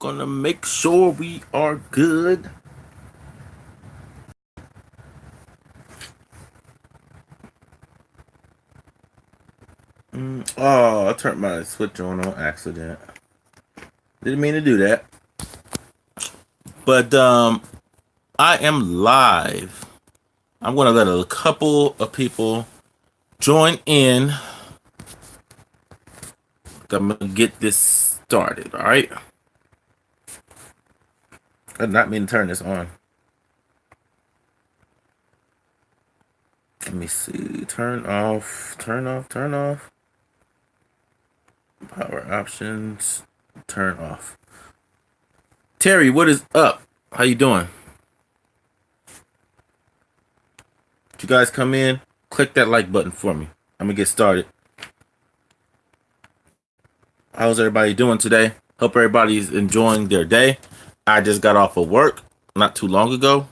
gonna make sure we are good. Oh, I turned my switch on accident. Didn't mean to do that. But I am live. I'm gonna let a couple of people join in. I'm gonna get this started, alright? I did not mean to turn this on. Let me see. Turn off. Turn off. Turn off. Power options. Turn off. Terry, what is up? How you doing? If you guys come in, click that like button for me. I'm gonna get started. How's everybody doing today? Hope everybody's enjoying their day. I just got off of work not too long ago.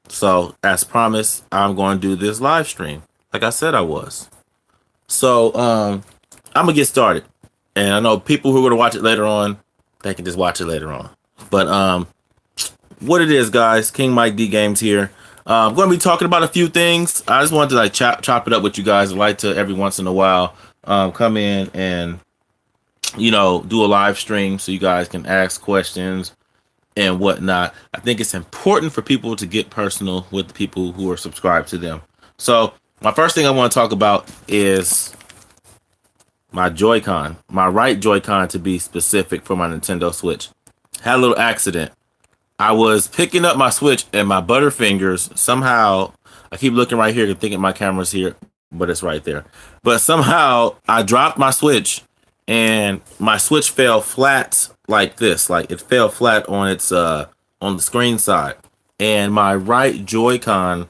So, as promised, I'm going to do this live stream. Like I said I was. So, I'm going to get started. And I know people who are going to watch it later on, they can just watch it later on. But, what it is, guys, King Mike D Games here. I'm going to be talking about a few things. I just wanted to like chop it up with you guys. I like to every once in a while come in and do a live stream so you guys can ask questions and whatnot. I think it's important for people to get personal with the people who are subscribed to them. So my first thing I want to talk about is my Joy-Con, my right Joy-Con to be specific, for my Nintendo Switch. Had a little accident. I was picking up my Switch and my Butterfingers somehow, I keep looking right here and thinking my camera's here, but it's right there. But somehow I dropped my Switch and my Switch fell flat like this. Like it fell flat on its on the screen side. And my right Joy-Con,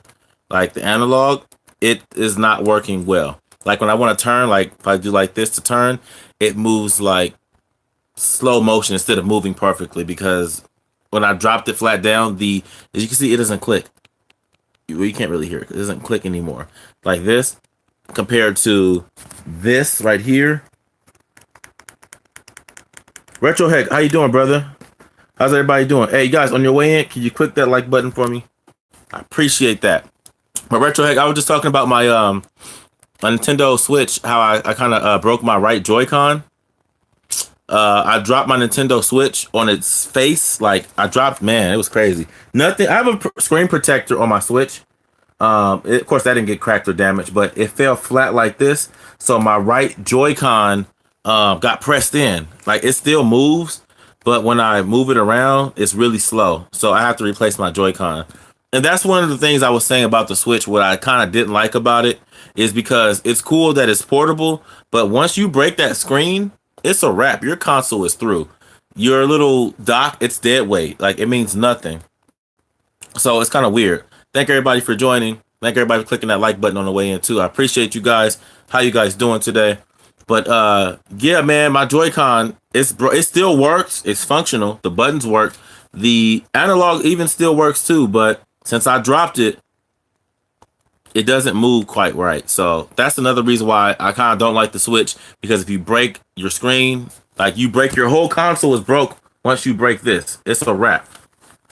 like the analog, it is not working well. Like when I want to turn, like if I do like this to turn, it moves like slow motion instead of moving perfectly, because when I dropped it flat down, as you can see, it doesn't click. You can't really hear it. It doesn't click anymore. Like this, compared to this right here. Retro Heck, how you doing, brother? How's everybody doing? Hey, you guys, on your way in, can you click that like button for me? I appreciate that. But Retro Heck, I was just talking about my my Nintendo Switch, how I kind of broke my right Joy-Con. I dropped my Nintendo Switch on its face. Like man, it was crazy. Nothing. I have a screen protector on my Switch. Of course, that didn't get cracked or damaged, but it fell flat like this. So my right Joy-Con got pressed in. Like it still moves, but when I move it around, it's really slow. So I have to replace my Joy-Con. And that's one of the things I was saying about the Switch. What I kind of didn't like about it is because it's cool that it's portable, but once you break that screen, it's a wrap. Your console is through. Your little dock, it's dead weight. Like it means nothing. So it's kind of weird. Thank everybody for joining. Thank everybody for clicking that like button on the way in too. I appreciate you guys. How you guys doing today? But yeah, man, my Joy-Con, it still works. It's functional. The buttons work. The analog even still works too. But since I dropped it, it doesn't move quite right. So that's another reason why I kind of don't like the Switch, because if you break your screen, like you break your whole console is broke once you break this. It's a wrap.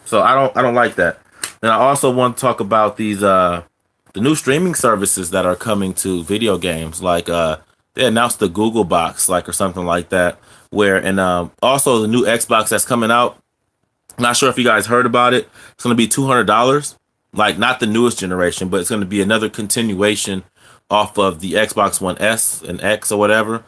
So I don't like that. And I also want to talk about these the new streaming services that are coming to video games. Like they announced the Google Box, like, or something like that, where, and also the new Xbox that's coming out. Not sure if you guys heard about it. It's going to be $200. Like not the newest generation, but it's going to be another continuation off of the Xbox One S and X or whatever.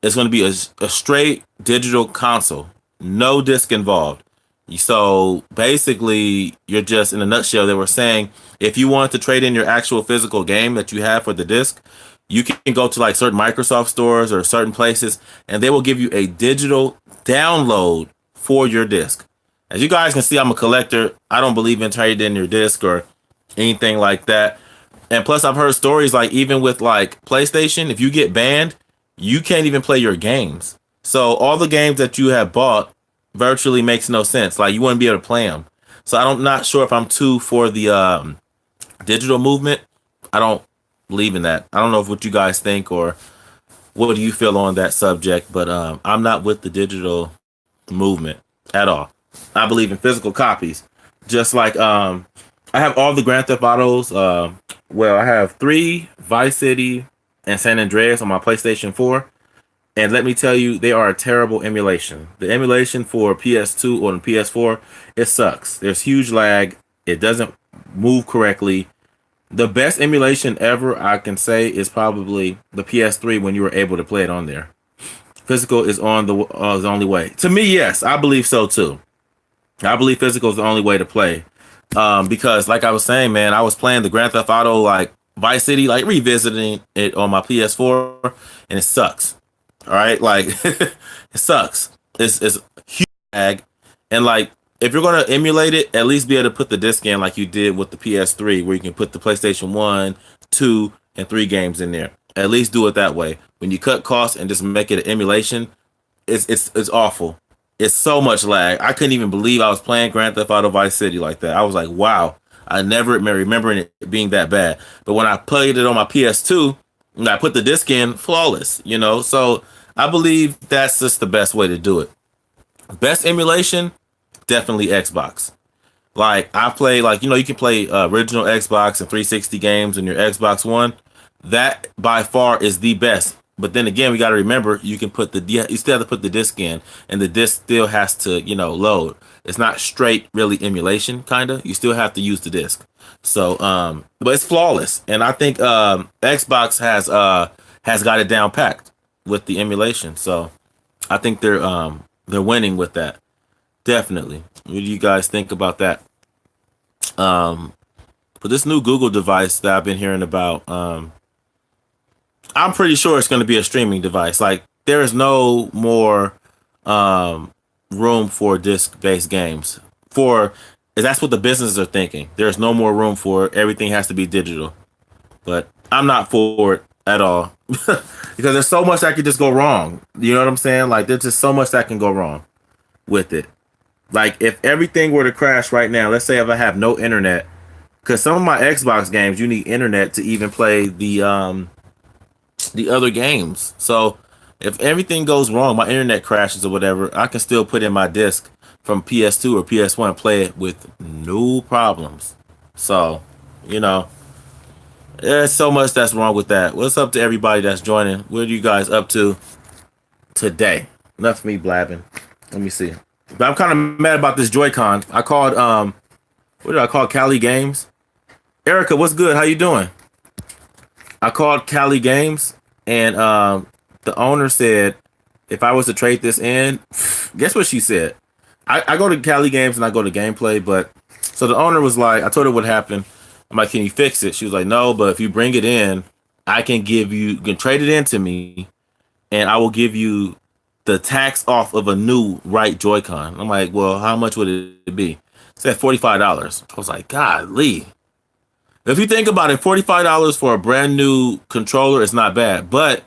It's going to be a straight digital console, no disc involved. So basically, you're just, in a nutshell, they were saying if you want to trade in your actual physical game that you have for the disc, you can go to like certain Microsoft stores or certain places, and they will give you a digital download for your disc. As you guys can see, I'm a collector. I don't believe in trading in your disc or anything like that. And plus, I've heard stories like even with like PlayStation, if you get banned, you can't even play your games. So all the games that you have bought virtually makes no sense. Like you wouldn't be able to play them. So I'm not sure if I'm too for the digital movement. I don't believe in that. I don't know what you guys think or what do you feel on that subject, but I'm not with the digital movement. at all. I believe in physical copies. Just like I have all the Grand Theft Autos. Well, I have 3 Vice City and San Andreas on my PlayStation 4. And let me tell you, they are a terrible emulation. The emulation for PS2 or the PS4, it sucks. There's huge lag. It doesn't move correctly. The best emulation ever, I can say, is probably the PS3 when you were able to play it on there. Physical is on the only way. To me, yes, I believe so too. I believe physical is the only way to play. Because like I was saying, man, I was playing the Grand Theft Auto like Vice City, like revisiting it on my PS4, and it sucks. All right, like it sucks. It's huge lag, and like if you're gonna emulate it, at least be able to put the disc in like you did with the PS3, where you can put the PlayStation 1, 2, and 3 games in there. At least do it that way. When you cut costs and just make it an emulation, it's awful. It's so much lag. I couldn't even believe I was playing Grand Theft Auto Vice City like that. I was like, wow. I never remembering it being that bad. But when I played it on my PS2, and I put the disc in, flawless, you know? So I believe that's just the best way to do it. Best emulation, definitely Xbox. Like I play, like you can play original Xbox and 360 games on your Xbox One. That by far is the best. But then again, we got to remember you can put you still have to put the disc in, and the disc still has to load. It's not straight really emulation, kind of. You still have to use the disc. So but it's flawless, and I think Xbox has got it down packed with the emulation. So I think they're winning with that. Definitely. What do you guys think about that? But this new Google device that I've been hearing about, I'm pretty sure it's going to be a streaming device. Like there is no more room for disc-based games. That's what the businesses are thinking. There's no more room for it. Everything has to be digital. But I'm not for it at all because there's so much that could just go wrong. You know what I'm saying? Like there's just so much that can go wrong with it. Like if everything were to crash right now, let's say if I have no internet, because some of my Xbox games you need internet to even play the other games. So if everything goes wrong, my internet crashes or whatever, I can still put in my disc from PS2 or PS1 and play it with no problems. So, there's so much that's wrong with that. What's up to everybody that's joining? What are you guys up to today? Enough me blabbing. Let me see. But I'm kind of mad about this Joy-Con. I called what did I call Cali Games? Erica, what's good? How you doing? I called Cali Games, and the owner said if I was to trade this in, guess what she said? I go to Cali Games and I go to Gameplay, but so the owner was like, I told her what happened. I'm like, can you fix it? She was like, no, but if you bring it in, you can trade it in to me, and I will give you the tax off of a new right Joy-Con. I'm like, well, how much would it be? It said $45. I was like, golly. If you think about it, $45 for a brand new controller is not bad, but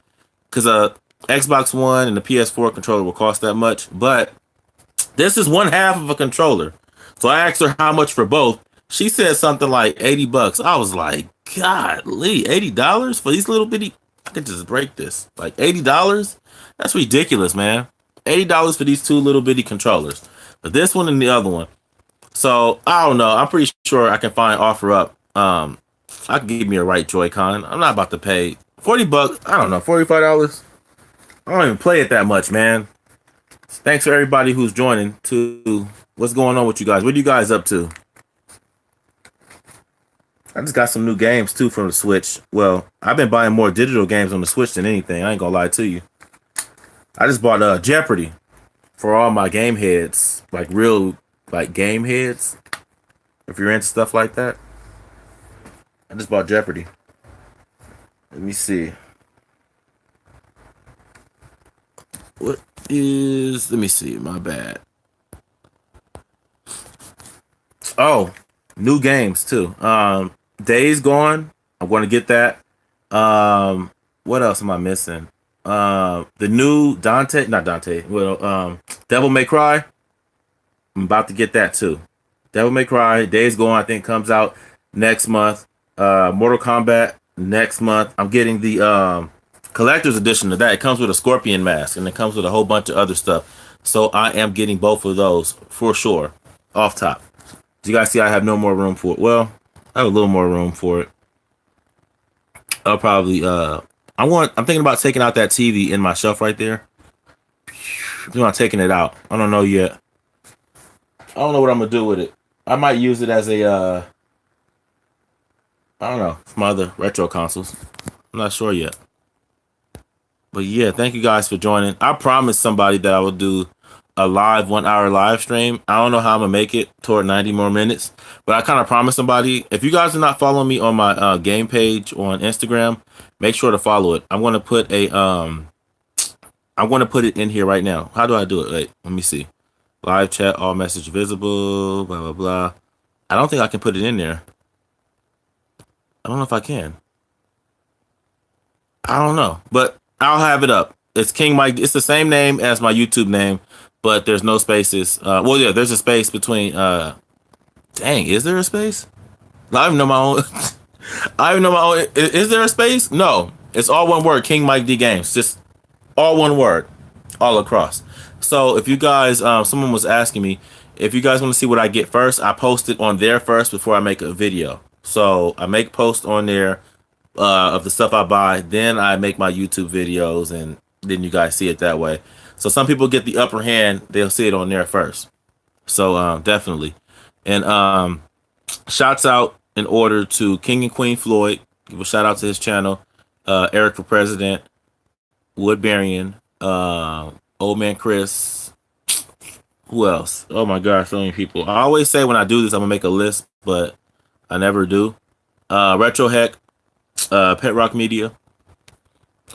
because a Xbox One and the PS4 controller will cost that much, but this is one half of a controller. So I asked her how much for both. She said something like $80. I was like, golly, $80 for these little bitty? I could just break this. Like $80? That's ridiculous, man. $80 for these two little bitty controllers. But this one and the other one. So I don't know. I'm pretty sure I can find offer up. I can give me a right Joy-Con. I'm not about to pay $40. I don't know, $45. I don't even play it that much, man. Thanks for everybody who's joining. To what's going on with you guys? What are you guys up to? I just got some new games too from the Switch. Well, I've been buying more digital games on the Switch than anything. I ain't gonna lie to you. I just bought Jeopardy for all my game heads, like real like game heads. If you're into stuff like that, I just bought Jeopardy. Let me see. Let me see, my bad. Oh, new games too. Days Gone. I'm going to get that. What else am I missing? The new not Dante. Well, Devil May Cry. I'm about to get that too. Devil May Cry. Days Gone, I think, comes out next month. Mortal Kombat next month. I'm getting the collector's edition of that. It comes with a scorpion mask and it comes with a whole bunch of other stuff. So I am getting both of those for sure. Off top. As you guys see, I have no more room for it. Well, I have a little more room for it. I'll probably I'm thinking about taking out that TV in my shelf right there. I'm thinking about taking it out. I don't know yet. I don't know what I'm gonna do with it. I might use it as a I don't know, some other retro consoles. I'm not sure yet. But yeah, thank you guys for joining. I promised somebody that I would do a live 1 hour live stream. I don't know how I'm gonna make it toward 90 more minutes, but I kind of promised somebody. If you guys are not following me on my game page on Instagram, make sure to follow it. I'm gonna put it in here right now. How do I do it? Wait, let me see. Live chat, all message visible, blah blah blah. I don't think I can put it in there. I don't know if I can. I don't know, but I'll have it up. It's King Mike. It's the same name as my YouTube name, but there's no spaces. Well, yeah, there's a space between. Dang, is there a space? I don't even know my own. I don't even know my own. Is there a space? No, it's all one word. King Mike D Games. Just all one word, all across. So if you guys, someone was asking me if you guys want to see what I get first, I post it on there first before I make a video. So I make posts on there of the stuff I buy. Then I make my YouTube videos, and then you guys see it that way. So some people get the upper hand; they'll see it on there first. So definitely, and shouts out in order to King and Queen Floyd. Give a shout out to his channel. Eric for President, Woodbarian, Old Man Chris. Who else? Oh my gosh, so many people. I always say when I do this, I'm gonna make a list, but I never do. Retro Heck, Pet Rock Media.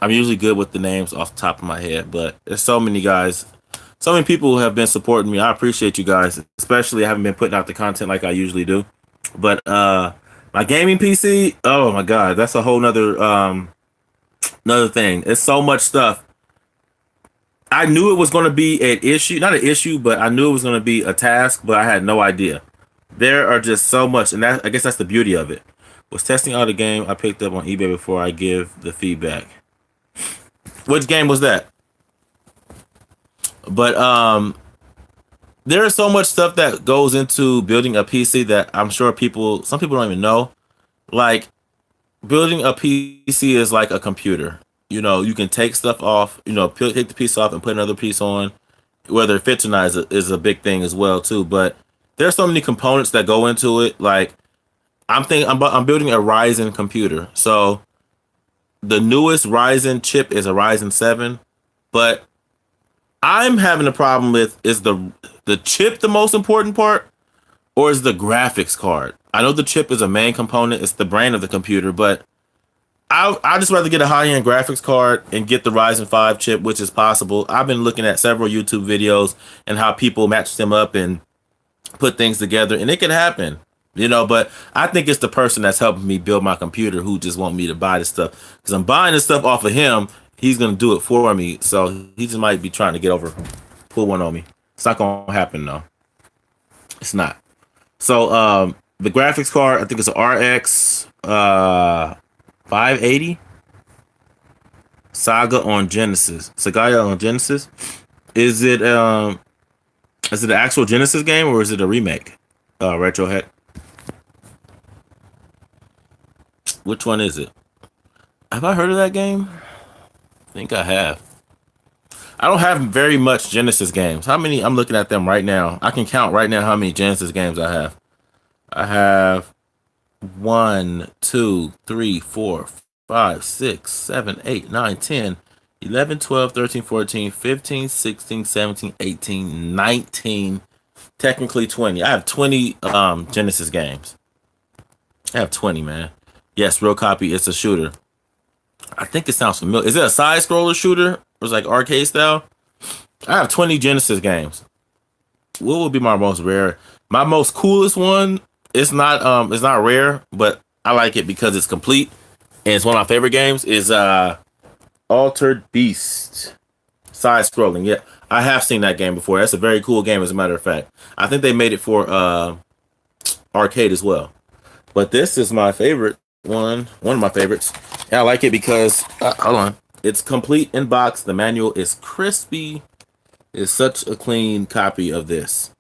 I'm usually good with the names off the top of my head, but there's so many guys, so many people who have been supporting me. I appreciate you guys, especially I haven't been putting out the content like I usually do. But my gaming PC, oh my god, that's a whole nother another thing. It's so much stuff. I knew it was going to be an issue, not an issue, but I knew it was going to be a task, but I had no idea. There are just so much, and that I guess that's the beauty of it. Was testing out a game I picked up on eBay before I give the feedback. Which game was that? But there is so much stuff that goes into building a PC that I'm sure some people don't even know. Like building a PC is like a computer. You know, you can take stuff off, take the piece off and put another piece on. Whether it fits or not is a big thing as well too. But there's so many components that go into it. Like I'm building a Ryzen computer. So the newest Ryzen chip is a Ryzen 7, but I'm having a problem with, is the chip the most important part, or is the graphics card? I know the chip is a main component, it's the brain of the computer, but I just rather get a high-end graphics card and get the Ryzen 5 chip, which is possible. I've been looking at several YouTube videos and how people match them up and put things together, and it can happen, but I think it's the person that's helping me build my computer who just want me to buy this stuff, because I'm buying this stuff off of him. He's going to do it for me, so he just might be trying to pull one on me. It's not going to happen, though. It's not. So the graphics card, I think it's an RX 580 Saga on Genesis. Is it an actual Genesis game, or is it a remake? Retro Heck. Which one is it? Have I heard of that game? I think I have. I don't have very much Genesis games. How many? I'm looking at them right now. I can count right now how many Genesis games I have. I have 1, 2, 3, 4, 5, 6, 7, 8, 9, 10, 11, 12, 13, 14, 15, 16, 17, 18, 19, technically 20. I have 20 Genesis games. I have 20, man. Yes, Real Copy. It's a shooter. I think it sounds familiar. Is it a side scroller shooter? Or is it like arcade style? I have 20 Genesis games. What would be my most rare? My most coolest one, it's not rare, but I like it because it's complete. And it's one of my favorite games, is Altered Beast. Side scrolling. Yeah. I have seen that game before. That's a very cool game, as a matter of fact. I think they made it for arcade as well. But this is my favorite one of my favorites. And I like it because hold on, it's complete in box. The manual is crispy. It's such a clean copy of this.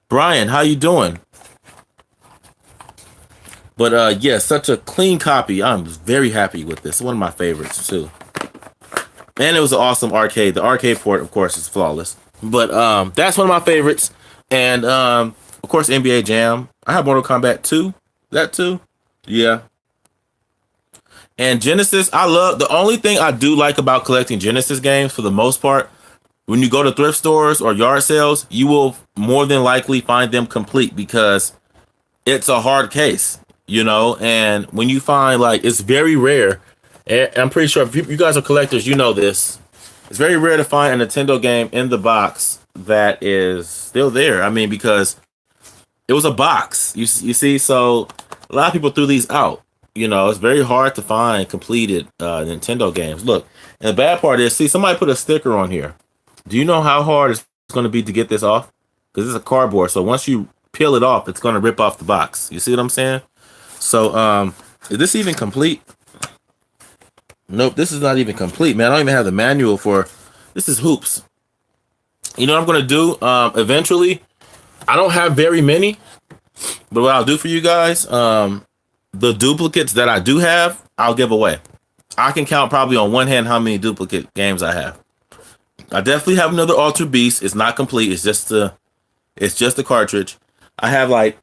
Brian, how you doing? But yeah, such a clean copy. I'm very happy with this. One of my favorites too. And it was an awesome arcade. The arcade port, of course, is flawless. But that's one of my favorites. And of course, NBA Jam. I have Mortal Kombat 2. That too. Yeah. And Genesis, I love the only thing I do like about collecting Genesis games for the most part, when you go to thrift stores or yard sales, you will more than likely find them complete because it's a hard case, you know. And when you find like it's very rare, and I'm pretty sure if you guys are collectors, you know this. It's very rare to find a Nintendo game in the box that is still there. I mean, because it was a box, you see. So a lot of people threw these out. You know, it's very hard to find completed Nintendo games. Look, and the bad part is, see, somebody put a sticker on here. Do you know how hard it's going to be to get this off? Because it's a cardboard. So once you peel it off, it's going to rip off the box. You see what I'm saying? So, is this even complete? Nope, this is not even complete, man. I don't even have the manual for. This is hoops. You know what I'm going to do? Eventually, I don't have very many, but what I'll do for you guys, the duplicates that I do have, I'll give away. I can count probably on one hand how many duplicate games I have. I definitely have another Altered Beast. It's not complete. It's just a cartridge. I have like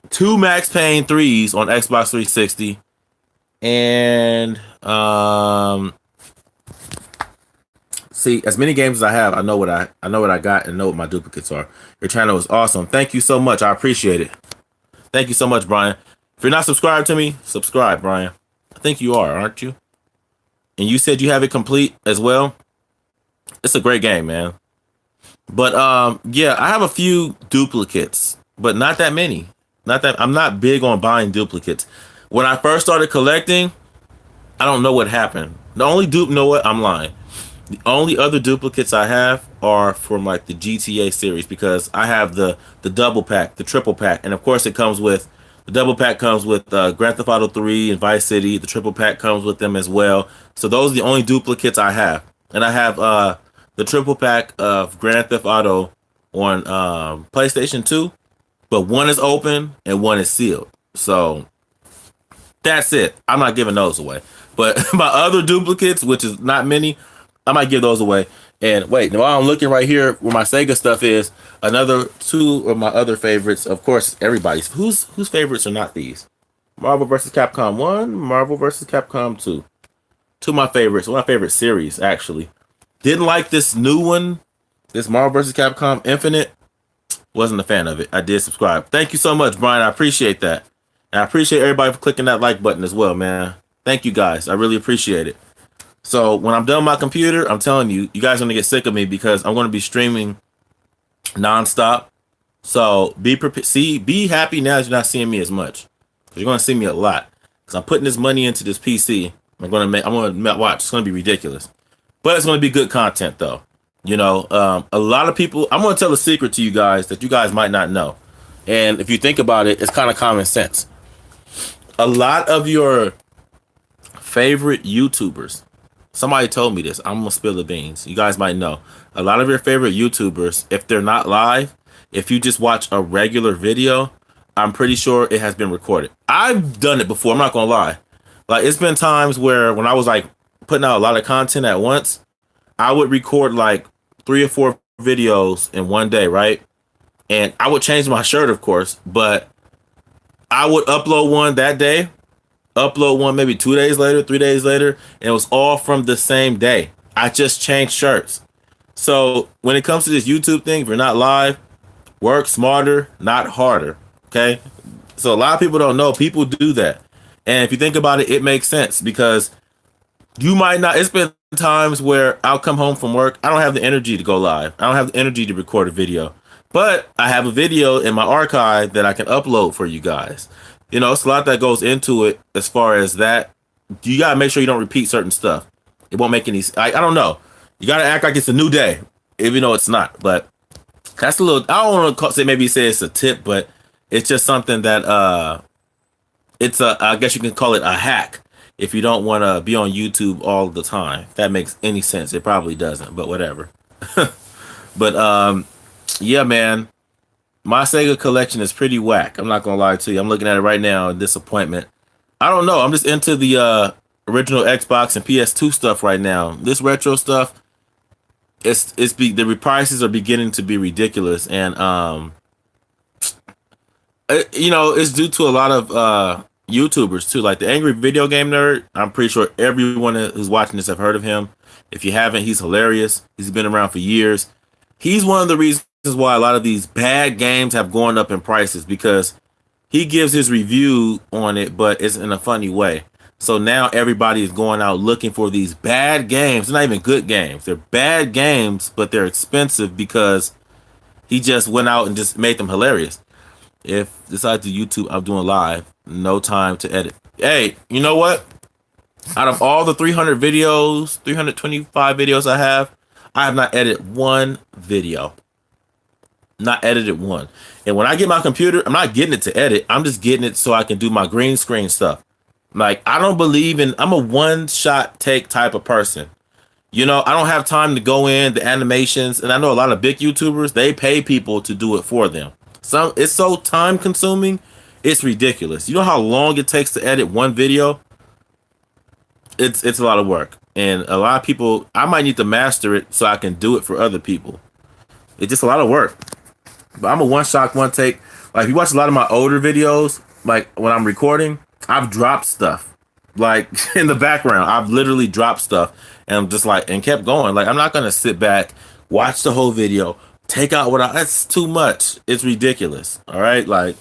2 Max Payne 3s on Xbox 360, and see, as many games as I have, I know what I got and know what my duplicates are. Your channel is awesome. Thank you so much. I appreciate it. Thank you so much, Brian. If you're not subscribed to me, subscribe, Brian. I think you are, aren't you? And you said you have it complete as well. It's a great game, man. But yeah, I have a few duplicates, but not that many. Not that I'm not big on buying duplicates. When I first started collecting, I don't know what happened. The only know what? I'm lying. The only other duplicates I have are from like the GTA series because I have the double pack, the triple pack, and of course it comes with the double pack comes with Grand Theft Auto 3 and Vice City. The triple pack comes with them as well. So those are the only duplicates I have, and I have the triple pack of Grand Theft Auto on PlayStation 2, but one is open and one is sealed. So that's it. I'm not giving those away. But my other duplicates, which is not many, I might give those away. And wait, while I'm looking right here where my Sega stuff is, another 2 of my other favorites, of course, everybody's. Whose favorites are not these? Marvel vs. Capcom 1, Marvel vs. Capcom 2. 2 of my favorites, one of my favorite series, actually. Didn't like this new one, this Marvel vs. Capcom Infinite. Wasn't a fan of it. I did subscribe. Thank you so much, Brian. I appreciate that. And I appreciate everybody for clicking that like button as well, man. Thank you guys. I really appreciate it. So when I'm done with my computer, I'm telling you, you guys are going to get sick of me because I'm going to be streaming nonstop. So be prepared. Be happy now that you're not seeing me as much. Because you're going to see me a lot. Because I'm putting this money into this PC. I'm going to watch. It's going to be ridiculous. But it's going to be good content, though. You know, a lot of people, I'm going to tell a secret to you guys that you guys might not know. And if you think about it, it's kind of common sense. A lot of your favorite YouTubers, somebody told me this, I'm going to spill the beans. You guys might know. A lot of your favorite YouTubers, if they're not live, if you just watch a regular video, I'm pretty sure it has been recorded. I've done it before, I'm not going to lie. Like, it's been times where when I was like putting out a lot of content at once, I would record like 3 or 4 videos in one day, right? And I would change my shirt, of course, but I would upload one that day, upload one maybe 2 days later, 3 days later, and it was all from the same day. I just changed shirts. So when it comes to this YouTube thing, if you're not live, work smarter, not harder, okay? So a lot of people don't know, people do that. And if you think about it, it makes sense because you might not, it's been times where I'll come home from work, I don't have the energy to go live. I don't have the energy to record a video. But I have a video in my archive that I can upload for you guys. You know, it's a lot that goes into it as far as that. You got to make sure you don't repeat certain stuff. It won't make any, I don't know. You got to act like it's a new day, even though it's not. But that's a little, I don't want to say, maybe say it's a tip, but it's just something that, it's a, I guess you can call it a hack if you don't want to be on YouTube all the time. If that makes any sense. It probably doesn't, but whatever. But yeah, man, my Sega collection is pretty whack. I'm not gonna lie to you. I'm looking at it right now in disappointment. I don't know. I'm just into the original Xbox and PS2 stuff right now. This retro stuff, the prices are beginning to be ridiculous, and it's due to a lot of YouTubers too, like the Angry Video Game Nerd. I'm pretty sure everyone who's watching this have heard of him. If you haven't, he's hilarious. He's been around for years. He's one of the reasons why a lot of these bad games have gone up in prices because he gives his review on it, but it's in a funny way. So now everybody is going out looking for these bad games. They're not even good games. They're bad games, but they're expensive because he just went out and just made them hilarious. If besides the YouTube I'm doing live, no time to edit. Hey, you know what? Out of all the 300 videos, 325 videos I have not edited one video. Not edited one. And when I get my computer, I'm not getting it to edit. I'm just getting it so I can do my green screen stuff. Like, I don't believe in, I'm a one shot take type of person. I don't have time to go in the animations. And I know a lot of big YouTubers, they pay people to do it for them. It's so time consuming. It's ridiculous. You know how long it takes to edit one video? It's a lot of work. And a lot of people, I might need to master it so I can do it for other people. It's just a lot of work. But I'm a one shot, one take. Like, if you watch a lot of my older videos, like when I'm recording, I've dropped stuff. Like in the background, I've literally dropped stuff and I'm just like, and kept going. Like, I'm not going to sit back, watch the whole video, take out that's too much. It's ridiculous. All right. Like,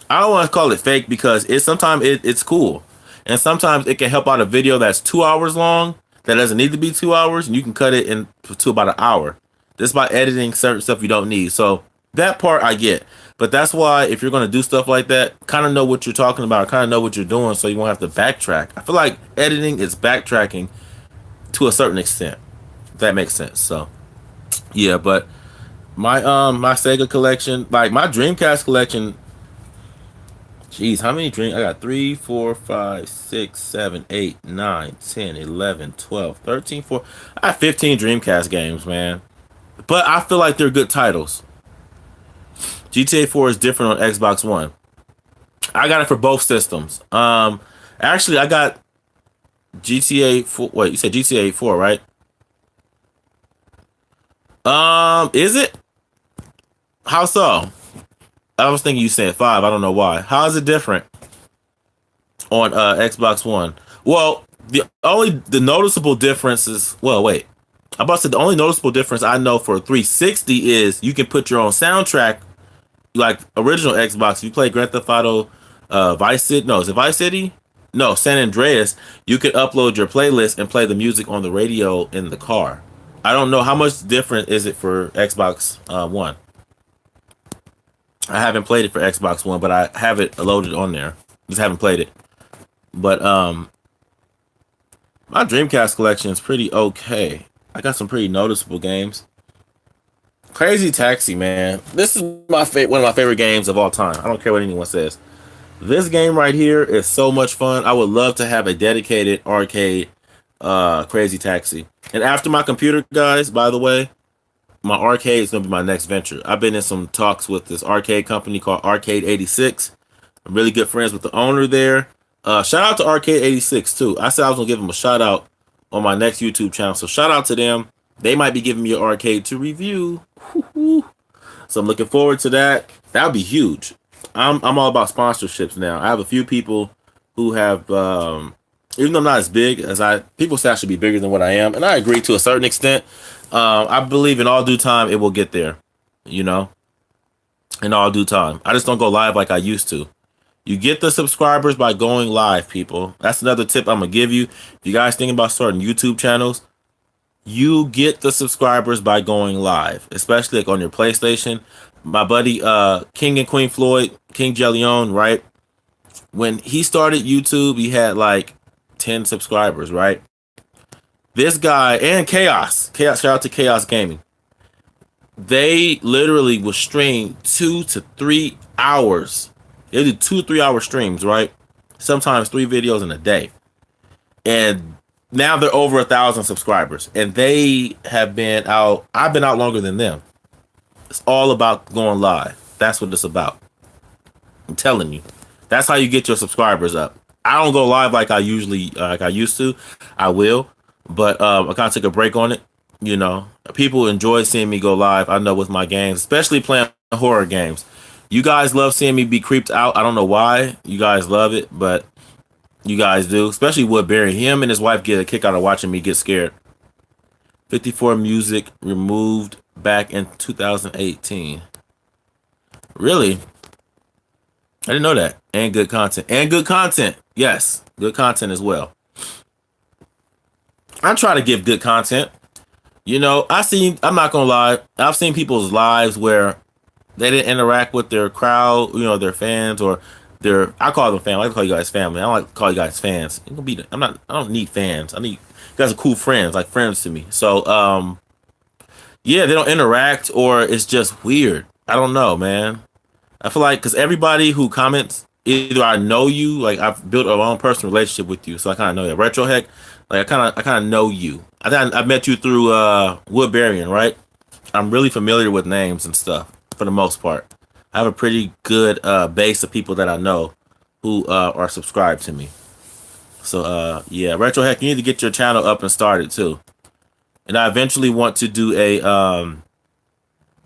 I don't want to call it fake because sometimes it's cool. And sometimes it can help out a video that's 2 hours long that doesn't need to be 2 hours, and you can cut it to about an hour just by editing certain stuff you don't need. So that part I get. But that's why if you're going to do stuff like that, kind of know what you're talking about, kind of know what you're doing so you won't have to backtrack. I feel like editing is backtracking to a certain extent, if that makes sense. So, yeah, but my Sega collection, like my Dreamcast collection, jeez, how many I got 3, 4, 5, 6, 7, 8, 9, 10, 11, 12, 13, 4. I have 15 Dreamcast games, man. But I feel like they're good titles. GTA 4 is different on Xbox One. I got it for both systems. Actually, I got GTA 4. Wait, you said GTA 4, right? Is it? How so? I was thinking you said 5. I don't know why. How is it different on Xbox One? Well, the noticeable difference is, well, wait. I'm about to say the only noticeable difference I know for 360 is you can put your own soundtrack, like original Xbox. If you play Grand Theft Auto Vice City, no, is it Vice City? No, San Andreas. You can upload your playlist and play the music on the radio in the car. I don't know how much different is it for Xbox One. I haven't played it for Xbox One, but I have it loaded on there. Just haven't played it. But my Dreamcast collection is pretty okay. I got some pretty noticeable games. Crazy Taxi, man. This is one of my favorite games of all time. I don't care what anyone says. This game right here is so much fun. I would love to have a dedicated arcade Crazy Taxi. And after my computer, guys, by the way, my arcade is going to be my next venture. I've been in some talks with this arcade company called Arcade 86. I'm really good friends with the owner there. Shout out to Arcade 86 too. I said I was going to give them a shout out on my next YouTube channel. So shout out to them. They might be giving me an arcade to review. So I'm looking forward to that. That would be huge. I'm all about sponsorships now. I have a few people who have, even though I'm not as big as people say I should be bigger than what I am. And I agree to a certain extent. I believe in all due time, it will get there, in all due time. I just don't go live like I used to. You get the subscribers by going live, people. That's another tip I'm going to give you. If you guys thinking about starting YouTube channels, you get the subscribers by going live, especially like on your PlayStation. My buddy, King and Queen Floyd, King Jellion, right? When he started YouTube, he had like 10 subscribers, right? This guy and Chaos, shout out to Chaos Gaming. They literally will stream 2 to 3 hours. They do 2 3 hour streams, right? Sometimes 3 videos in a day. And Now they're over 1,000 subscribers, and they have been out. I've been out longer than them. It's all about going live. That's what it's about. I'm telling you. That's how you get your subscribers up. I don't go live like I used to. I will, but I kind of took a break on it. You know, people enjoy seeing me go live. I know with my games, especially playing horror games. You guys love seeing me be creeped out. I don't know why you guys love it, but you guys do. Especially Woodbury. Him and his wife get a kick out of watching me get scared. 54 music removed back in 2018. Really? I didn't know that. And good content. And good content. Yes. Good content as well. I try to give good content. You know, I'm not going to lie. I've seen people's lives where they didn't interact with their crowd, you know, their fans or I call them family. I like to call you guys family. I don't like to call you guys fans. I don't need fans. You guys are cool friends, like friends to me. So, yeah, they don't interact or it's just weird. I don't know, man. I feel like because everybody who comments, either I know you, like I've built a long personal relationship with you, so I kind of know that. Retro Heck, like I kind of know you. I think I met you through Woodburian, right? I'm really familiar with names and stuff for the most part. I have a pretty good base of people that I know who are subscribed to me. So yeah, Retro Heck, you need to get your channel up and started too. And I eventually want to do a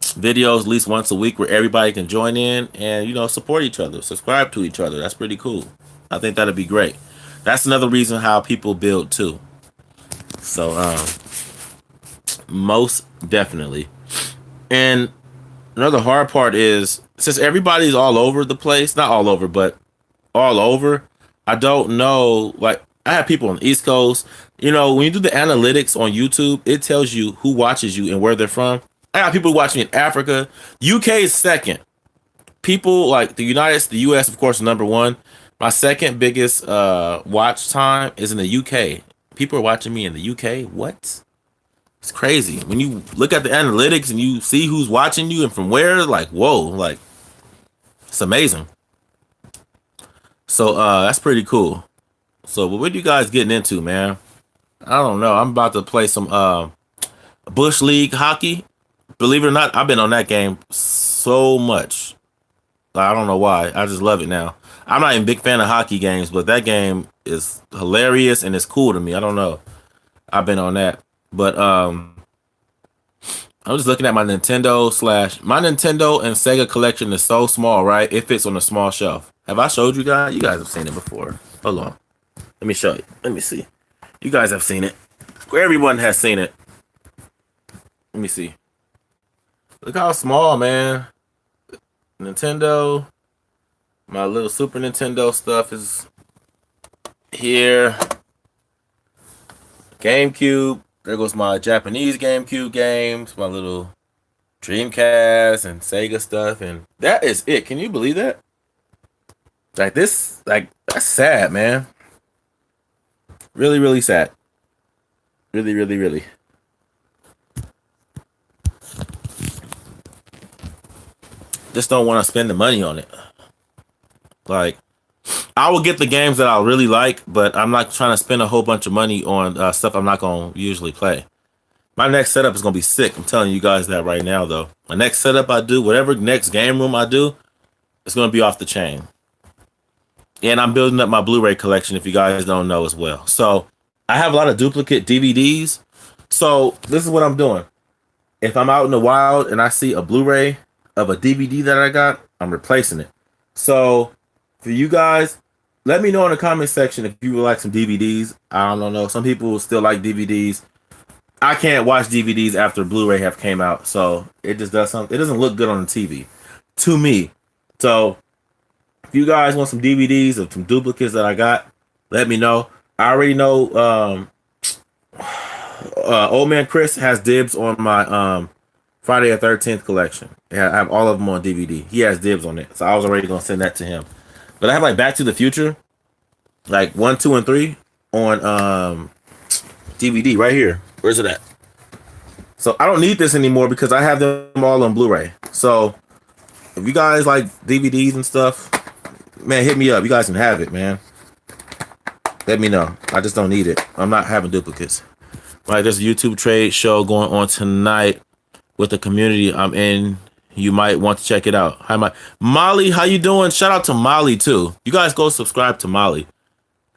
videos at least once a week where everybody can join in and, you know, support each other, subscribe to each other. That's pretty cool. I think that'd be great. That's another reason how people build too. So most definitely. And another hard part is since everybody's all over the place, not all over, but all over, I don't know, like I have people on the East Coast. You know, when you do the analytics on YouTube, it tells you who watches you and where they're from. I got people watching in Africa. UK is second. People like the US, of course, is number one. My second biggest watch time is in the UK. People are watching me in the UK. What? It's crazy. When you look at the analytics and you see who's watching you and from where, like, whoa, like, it's amazing. So that's pretty cool. So what are you guys getting into, man? I don't know. I'm about to play some Bush League hockey. Believe it or not, I've been on that game so much. I don't know why. I just love it now. I'm not even a big fan of hockey games, but that game is hilarious and it's cool to me. I don't know. I've been on that. But I'm just looking at my Nintendo and Sega collection is so small, right? It fits on a small shelf. Have I showed you guys? You guys have seen it before. Hold on. Let me show you. Let me see. You guys have seen it. Everyone has seen it. Let me see. Look how small, man. Nintendo. My little Super Nintendo stuff is here. GameCube. There goes my Japanese GameCube games. My little Dreamcast and Sega stuff. And that is it. Can you believe that? Like this, like, that's sad, man. Really, really sad. Really, really, really. Just don't want to spend the money on it. Like, I will get the games that I really like, but I'm not trying to spend a whole bunch of money on stuff I'm not going to usually play. My next setup is going to be sick. I'm telling you guys that right now, though. My next setup I do, whatever next game room I do, it's going to be off the chain. And I'm building up my Blu-ray collection, if you guys don't know as well. So I have a lot of duplicate DVDs. So this is what I'm doing. If I'm out in the wild and I see a Blu-ray of a DVD that I got, I'm replacing it. So for you guys, let me know in the comment section if you would like some DVDs. I don't know. Some people still like DVDs. I can't watch DVDs after Blu-ray have came out, so it just does something. It doesn't look good on the TV to me. So if you guys want some DVDs of some duplicates that I got, let me know. I already know Old Man Chris has dibs on my Friday the 13th collection. Yeah, I have all of them on DVD. He has dibs on it, so I was already gonna send that to him. But I have like Back to the Future, like 1, 2, and 3 on DVD right here. Where's it at? So I don't need this anymore because I have them all on Blu-ray. So if you guys like DVDs and stuff, man, hit me up. You guys can have it, man. let me know. I just don't need it. I'm not having duplicates. Right, there's a YouTube trade show going on tonight with the community I'm in. You might want to check it out. Hi, Molly. How you doing? Shout out to Molly too. You guys go subscribe to Molly.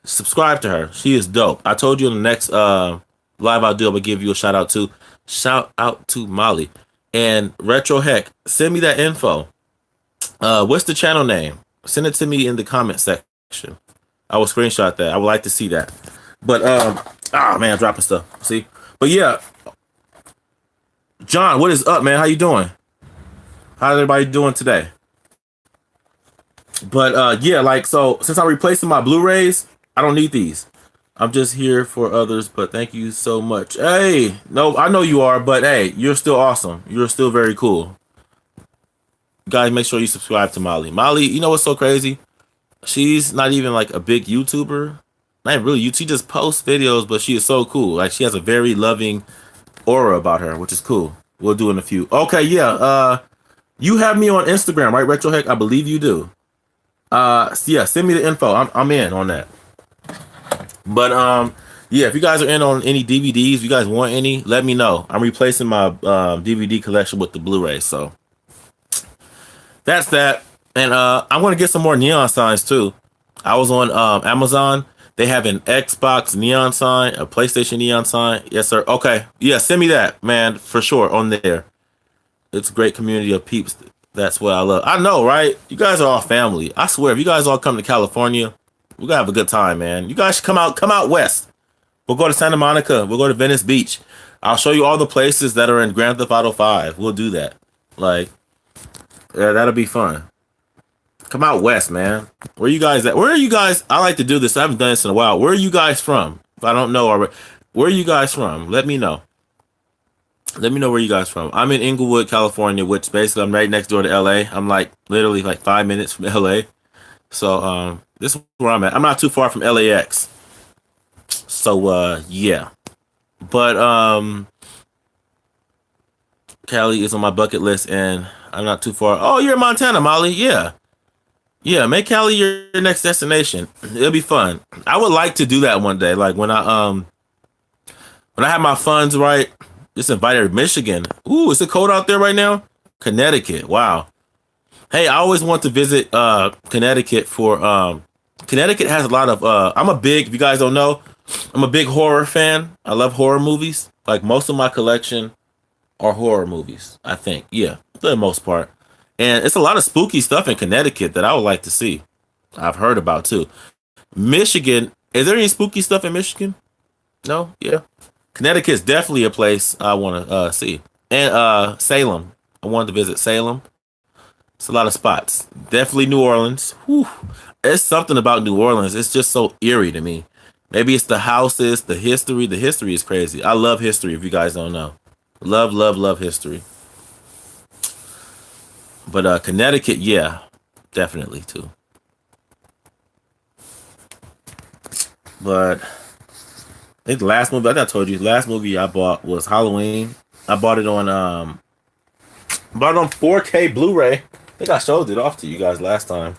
Subscribe to her. She is dope. I told you in the next live I'll do, I'm gonna give you a shout out to. Shout out to Molly and Retro Heck. Send me that info. What's the channel name? Send it to me in the comment section. I will screenshot that. I would like to see that. But man, dropping stuff. See? But yeah. John, what is up, man? How you doing? How's everybody doing today? But yeah, like, so since I'm replacing my Blu-rays, I don't need these. I'm just here for others, but thank you so much. Hey, no, I know you are, but hey, you're still awesome. You're still very cool. Guys, make sure you subscribe to Molly. Molly, you know what's so crazy? She's not even like a big YouTuber. Not really. She just posts videos, but she is so cool. Like, she has a very loving aura about her, which is cool. We'll do in a few. Okay, yeah. You have me on Instagram, right, Retro Heck? I believe you do. Yeah, send me the info. I'm in on that. But yeah, if you guys are in on any DVDs, if you guys want any, let me know. I'm replacing my DVD collection with the Blu-ray, so that's that. And I'm gonna get some more neon signs too. I was on Amazon. They have an Xbox neon sign, a PlayStation neon sign. Yes, sir. Okay, yeah, send me that, man, for sure. On there, it's a great community of peeps. That's what I love. I know, right? You guys are all family. I swear, if you guys all come to California, we're gonna have a good time, man. You guys should come out west. We'll go to Santa Monica. We'll go to Venice Beach. I'll show you all the places that are in Grand Theft Auto 5. We'll do that. Like, yeah, that'll be fun. Come out west, man. Where you guys at? Where are you guys? I like to do this. I haven't done this in a while. Where are you guys from? If I don't know already, where are you guys from? Let me know. Let me know where you guys from. I'm in Inglewood, California, which basically I'm right next door to LA. I'm like literally like 5 minutes from LA. So this is where I'm at. I'm not too far from LAX. So yeah. But Cali is on my bucket list and I'm not too far. Oh, you're in Montana, Molly. Yeah. Yeah, make Cali your next destination. It'll be fun. I would like to do that one day. Like when I have my funds right, just invited Michigan. Ooh, is it cold out there right now? Connecticut. Wow. Hey, I always want to visit Connecticut for Connecticut has a lot of I'm a big, if you guys don't know, I'm a big horror fan. I love horror movies. Like most of my collection are horror movies, I think. Yeah, for the most part. And it's a lot of spooky stuff in Connecticut that I would like to see. I've heard about too. Michigan, is there any spooky stuff in Michigan? No? Yeah. Connecticut's definitely a place I want to see. And Salem. I wanted to visit Salem. It's a lot of spots. Definitely New Orleans. Whew. It's something about New Orleans. It's just so eerie to me. Maybe it's the houses, the history. The history is crazy. I love history, if you guys don't know. Love, love, love history. But Connecticut, yeah, definitely too. But I think the last movie, I told you, the last movie I bought was Halloween. I bought it on 4K Blu-ray. I think I showed it off to you guys last time.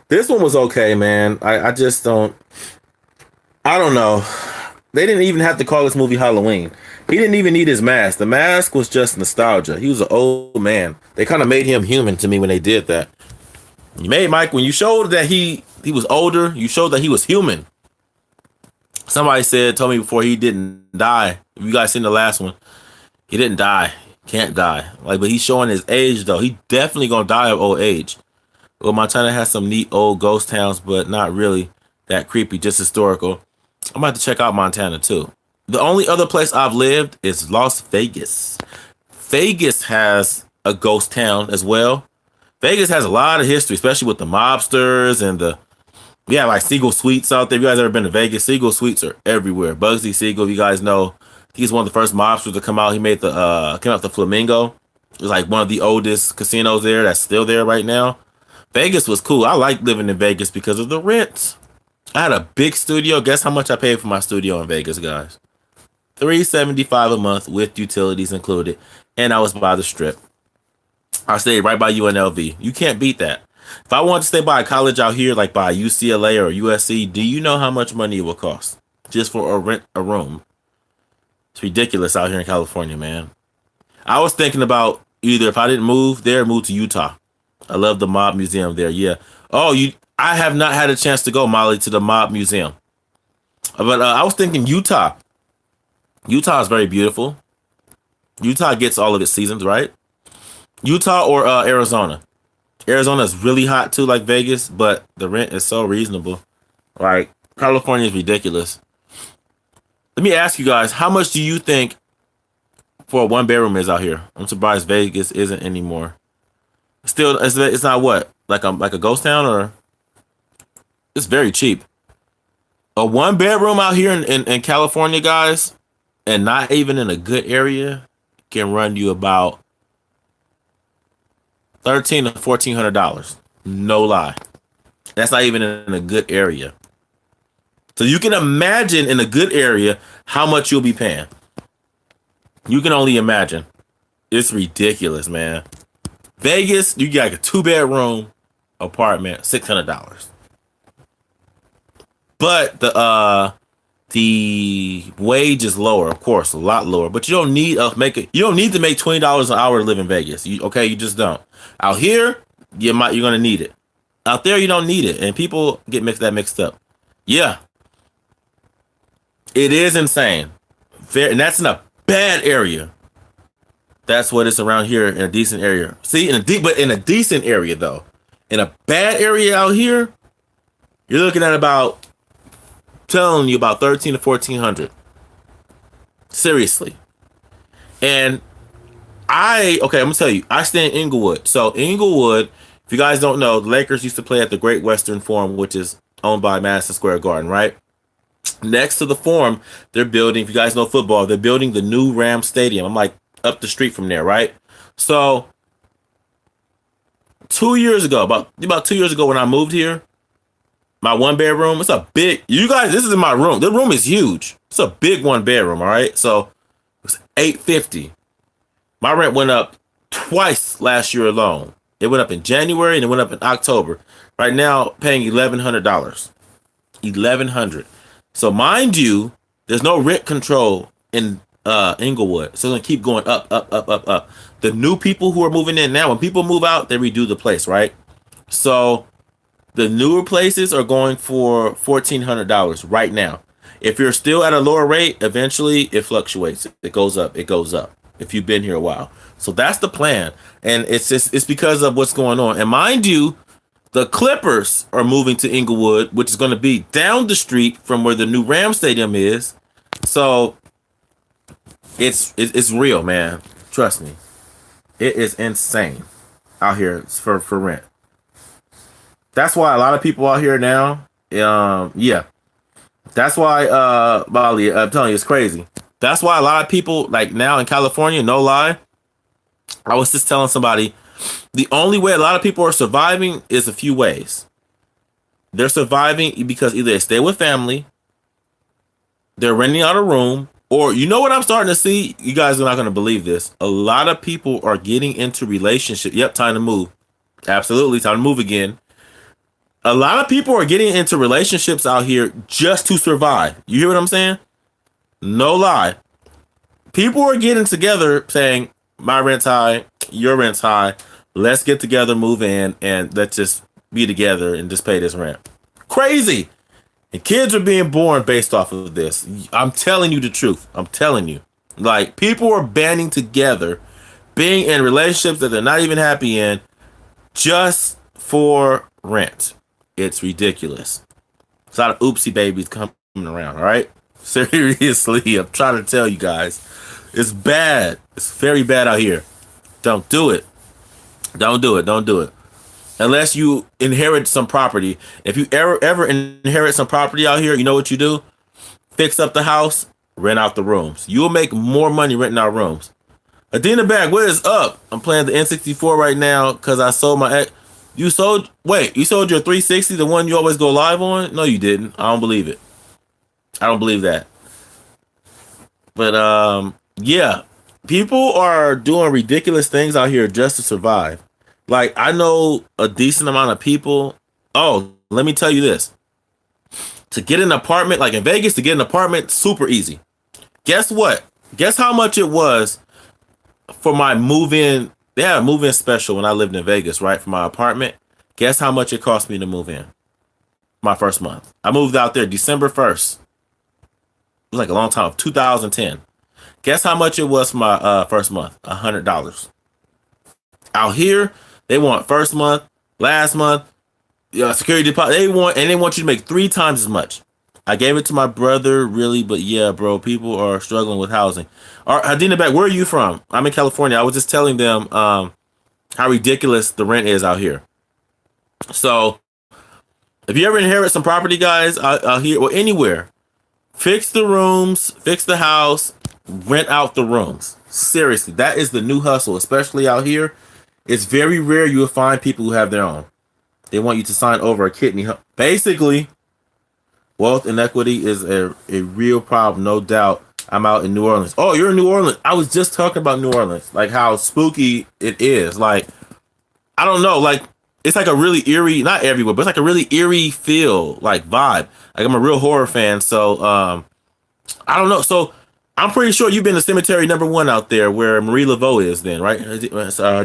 This one was okay, man. I just don't. I don't know. They didn't even have to call this movie Halloween. He didn't even need his mask. The mask was just nostalgia. He was an old man. They kind of made him human to me when they did that. You made Mike, when you showed that he was older, you showed that he was human. Somebody told me before, he didn't die. If you guys seen the last one, he didn't die. Can't die. Like, but he's showing his age though. He definitely gonna die of old age. Well, Montana has some neat old ghost towns, but not really that creepy, just historical. I'm about to check out Montana too. The only other place I've lived is Las Vegas. Vegas has a ghost town as well. Vegas has a lot of history, especially with the mobsters and like Siegel Suites out there. If you guys ever been to Vegas, Siegel Suites are everywhere. Bugsy Siegel, you guys know, he's one of the first mobsters to come out. He made came out the Flamingo. It was like one of the oldest casinos there that's still there right now. Vegas was cool. I liked living in Vegas because of the rent. I had a big studio. Guess how much I paid for my studio in Vegas, guys? $375 a month with utilities included, and I was by the Strip. I stayed right by UNLV. You can't beat that. If I want to stay by a college out here, like by UCLA or USC, do you know how much money it will cost just for a rent a room? It's ridiculous out here in California, man. I was thinking about either if I didn't move there, move to Utah. I love the Mob Museum there. Yeah. Oh, you. I have not had a chance to go, Molly, to the Mob Museum, but I was thinking Utah. Utah is very beautiful. Utah gets all of its seasons, right? Utah or Arizona. Arizona is really hot too, like Vegas, but the rent is so reasonable. Like California is ridiculous. Let me ask you guys, how much do you think for a one bedroom is out here? I'm surprised Vegas isn't anymore. Still, it's not what like a ghost town, or it's very cheap. A one bedroom out here in California, guys, and not even in a good area, can run you about $1,300 to $1,400. No lie. That's not even in a good area. So you can imagine in a good area how much you'll be paying. You can only imagine. It's ridiculous, man. Vegas, you got a 2-bedroom apartment, $600. But the wage is lower, of course, a lot lower. But you don't need you don't need to make $20 an hour to live in Vegas. You just don't. Out here, you're gonna need it. Out there, you don't need it, and people get mixed up. Yeah, it is insane. And that's in a bad area. That's what it's around here in a decent area. See, but in a decent area though, in a bad area out here, you're looking at about telling you about 13 to 1400. Seriously. And I'm gonna tell you, I stay in Inglewood. So Inglewood, if you guys don't know, the Lakers used to play at the Great Western Forum, which is owned by Madison Square Garden, right? Next to the Forum, they're building, if you guys know football, they're building the new Rams Stadium. I'm like up the street from there, right? So 2 years ago, about 2 years ago when I moved here, my one bedroom, it's a big, you guys, this is in my room. The room is huge. It's a big one bedroom, all right? So it's $850. My rent went up twice last year alone. It went up in January and it went up in October. Right now, paying $1,100. $1,100. So mind you, there's no rent control in Inglewood. So it's gonna keep going up. The new people who are moving in now, when people move out, they redo the place, right? So the newer places are going for $1,400 right now. If you're still at a lower rate, eventually it fluctuates. It goes up. If you've been here a while. So that's the plan. And it's because of what's going on. And mind you, the Clippers are moving to Inglewood, which is going to be down the street from where the new Ram Stadium is. So it's real, man. Trust me. It is insane out here for rent. That's why a lot of people out here now, yeah. That's why, Bali, I'm telling you, it's crazy. That's why a lot of people, like now in California, no lie, I was just telling somebody, the only way a lot of people are surviving is a few ways. They're surviving because either they stay with family, they're renting out a room, or you know what I'm starting to see? You guys are not going to believe this. A lot of people are getting into relationships. Yep, time to move. Absolutely, time to move again. A lot of people are getting into relationships out here just to survive. You hear what I'm saying? No lie. People are getting together saying, my rent's high, your rent's high. Let's get together, move in, and let's just be together and just pay this rent. Crazy. And kids are being born based off of this. I'm telling you the truth. I'm telling you. Like, people are banding together, being in relationships that they're not even happy in, just for rent. It's ridiculous. It's a lot of oopsie babies coming around, all right? Seriously, I'm trying to tell you guys. It's bad. It's very bad out here. Don't do it. Don't do it. Unless you inherit some property. If you ever inherit some property out here, you know what you do? Fix up the house, rent out the rooms. You'll make more money renting out rooms. Adina Bag, what is up? I'm playing the N64 right now because I sold my... You sold your 360, the one you always go live on? No, you didn't. I don't believe it. I don't believe that. But yeah, people are doing ridiculous things out here just to survive. Like I know a decent amount of people. Oh, let me tell you this. To get an apartment, like in Vegas, to get an apartment, super easy. Guess what? Guess how much it was for my move-in. They had a move-in special when I lived in Vegas, right? For my apartment. Guess how much it cost me to move in my first month? I moved out there December 1st. It was like a long time, 2010. Guess how much it was for my first month? $100. Out here, they want first month, last month, security deposit. They want you to make 3 times as much. I gave it to my brother, really, but yeah, bro, people are struggling with housing. Hadina Beck, where are you from? I'm in California. I was just telling them how ridiculous the rent is out here. So, if you ever inherit some property, guys, out here or anywhere, fix the rooms, fix the house, rent out the rooms. Seriously, that is the new hustle, especially out here. It's very rare you will find people who have their own. They want you to sign over a kidney. Basically, wealth inequity is a real problem, no doubt. I'm out in New Orleans. Oh, you're in New Orleans. I was just talking about New Orleans, like how spooky it is. Like, I don't know, like it's like a really eerie, not everywhere, but it's like a really eerie feel, like vibe. Like I'm a real horror fan, so I don't know. So I'm pretty sure you've been to Cemetery Number One out there, where Marie Laveau is. Then, right,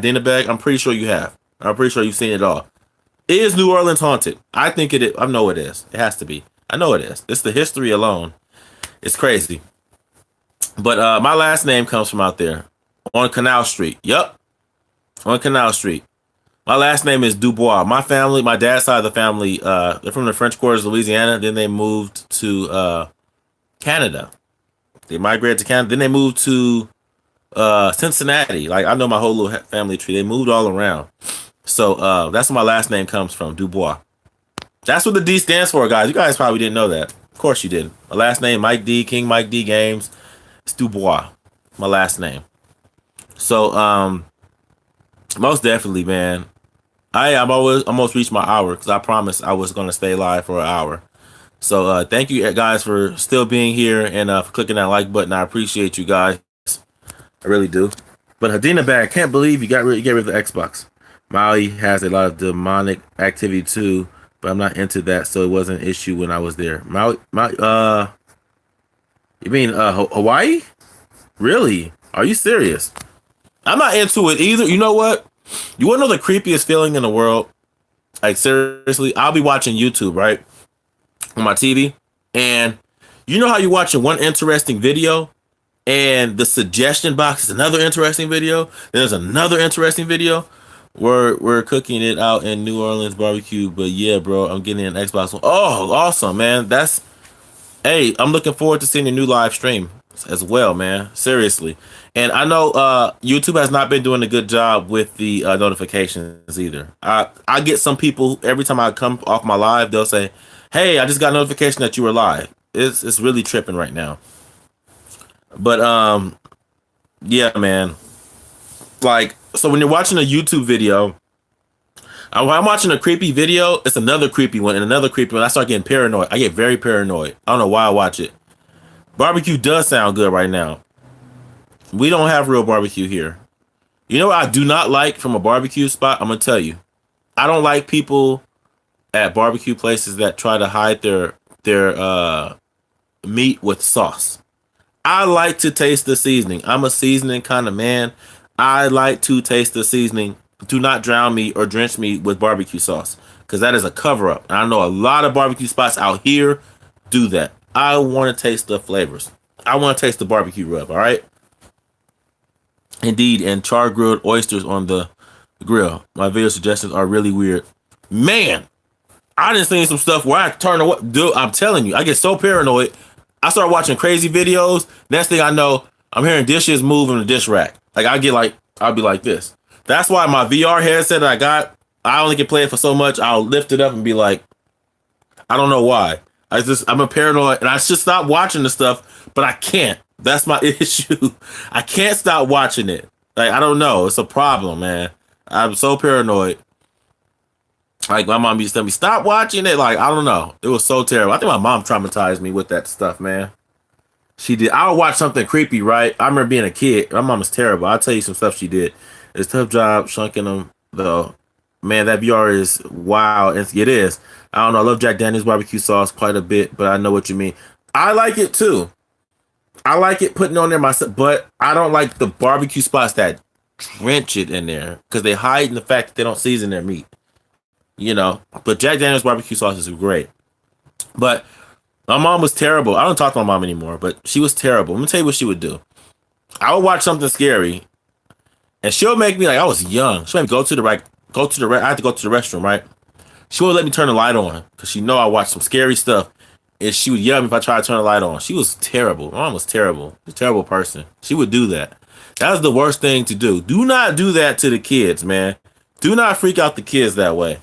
Dana Bag. I'm pretty sure you have. I'm pretty sure you've seen it all. Is New Orleans haunted? I think it is. I know it is. It has to be. I know it is. It's the history alone. It's crazy. But my last name comes from out there on Canal Street. Yup, on Canal Street. My last name is Dubois. My family, my dad's side of the family, they're from the French Quarters, Louisiana. Then they moved to Canada. They migrated to Canada. Then they moved to Cincinnati. Like I know my whole little family tree. They moved all around. So that's where my last name comes from, Dubois. That's what the D stands for, guys. You guys probably didn't know that. Of course you did. My last name, Mike D, King Mike D Games. It's Dubois. My last name. So most definitely, man. I'm almost reached my hour because I promised I was gonna stay live for an hour. So thank you guys for still being here and for clicking that like button. I appreciate you guys. I really do. But Hadina Bag, can't believe you get rid of the Xbox. Maui has a lot of demonic activity too, but I'm not into that, so it wasn't an issue when I was there. You mean Hawaii? Really? Are you serious? I'm not into it either. You know what? You want to know the creepiest feeling in the world? Like seriously, I'll be watching YouTube, right? On my TV, and you know how you're watching one interesting video and the suggestion box is another interesting video. There's another interesting video. We're cooking it out in New Orleans barbecue, but yeah, bro, I'm getting an Xbox One. Oh, awesome, man. Hey, I'm looking forward to seeing a new live stream as well, man. Seriously. And I know YouTube has not been doing a good job with the notifications either. I get some people every time I come off my live, they'll say, "Hey, I just got a notification that you were live." It's really tripping right now. But yeah, man. Like, so when you're watching a YouTube video, when I'm watching a creepy video, it's another creepy one and another creepy one. I start getting paranoid. I get very paranoid. I don't know why I watch it. Barbecue does sound good right now. We don't have real barbecue here. You know what I do not like from a barbecue spot? I'm gonna tell you. I don't like people at barbecue places that try to hide their meat with sauce. I like to taste the seasoning. I'm a seasoning kind of man. I like to taste the seasoning. Do not drown me or drench me with barbecue sauce because that is a cover up. And I know a lot of barbecue spots out here do that. I want to taste the flavors. I want to taste the barbecue rub. All right. Indeed, and char grilled oysters on the grill. My video suggestions are really weird. Man, I done seen some stuff where I turn away. Dude, I'm telling you, I get so paranoid. I start watching crazy videos. Next thing I know, I'm hearing dishes move in the dish rack. Like I'll be like this. That's why my VR headset that I got, I only can play it for so much. I'll lift it up and be like, I don't know why. I'm a paranoid and I should stop watching the stuff, but I can't. That's my issue. I can't stop watching it. Like, I don't know. It's a problem, man. I'm so paranoid. Like, my mom used to tell me, stop watching it. Like, I don't know. It was so terrible. I think my mom traumatized me with that stuff, man. She did. I'll watch something creepy, right? I remember being a kid. My mom was terrible. I'll tell you some stuff she did. It's a tough job shunking them though. Man, that VR is wow. It is. I don't know. I love Jack Daniel's barbecue sauce quite a bit, but I know what you mean. I like it too. I like it putting on there myself, but I don't like the barbecue spots that drench it in there because they hide in the fact that they don't season their meat. You know, but Jack Daniel's barbecue sauce is great. But my mom was terrible. I don't talk to my mom anymore, but she was terrible. Let me tell you what she would do. I would watch something scary, and she'll make me like I was young. She'll make me I had to go to the restroom, right? She would let me turn the light on because she know I watched some scary stuff, and she would yell at me if I tried to turn the light on. She was terrible. My mom was terrible. She's a terrible person. She would do that. That was the worst thing to do. Do not do that to the kids, man. Do not freak out the kids that way.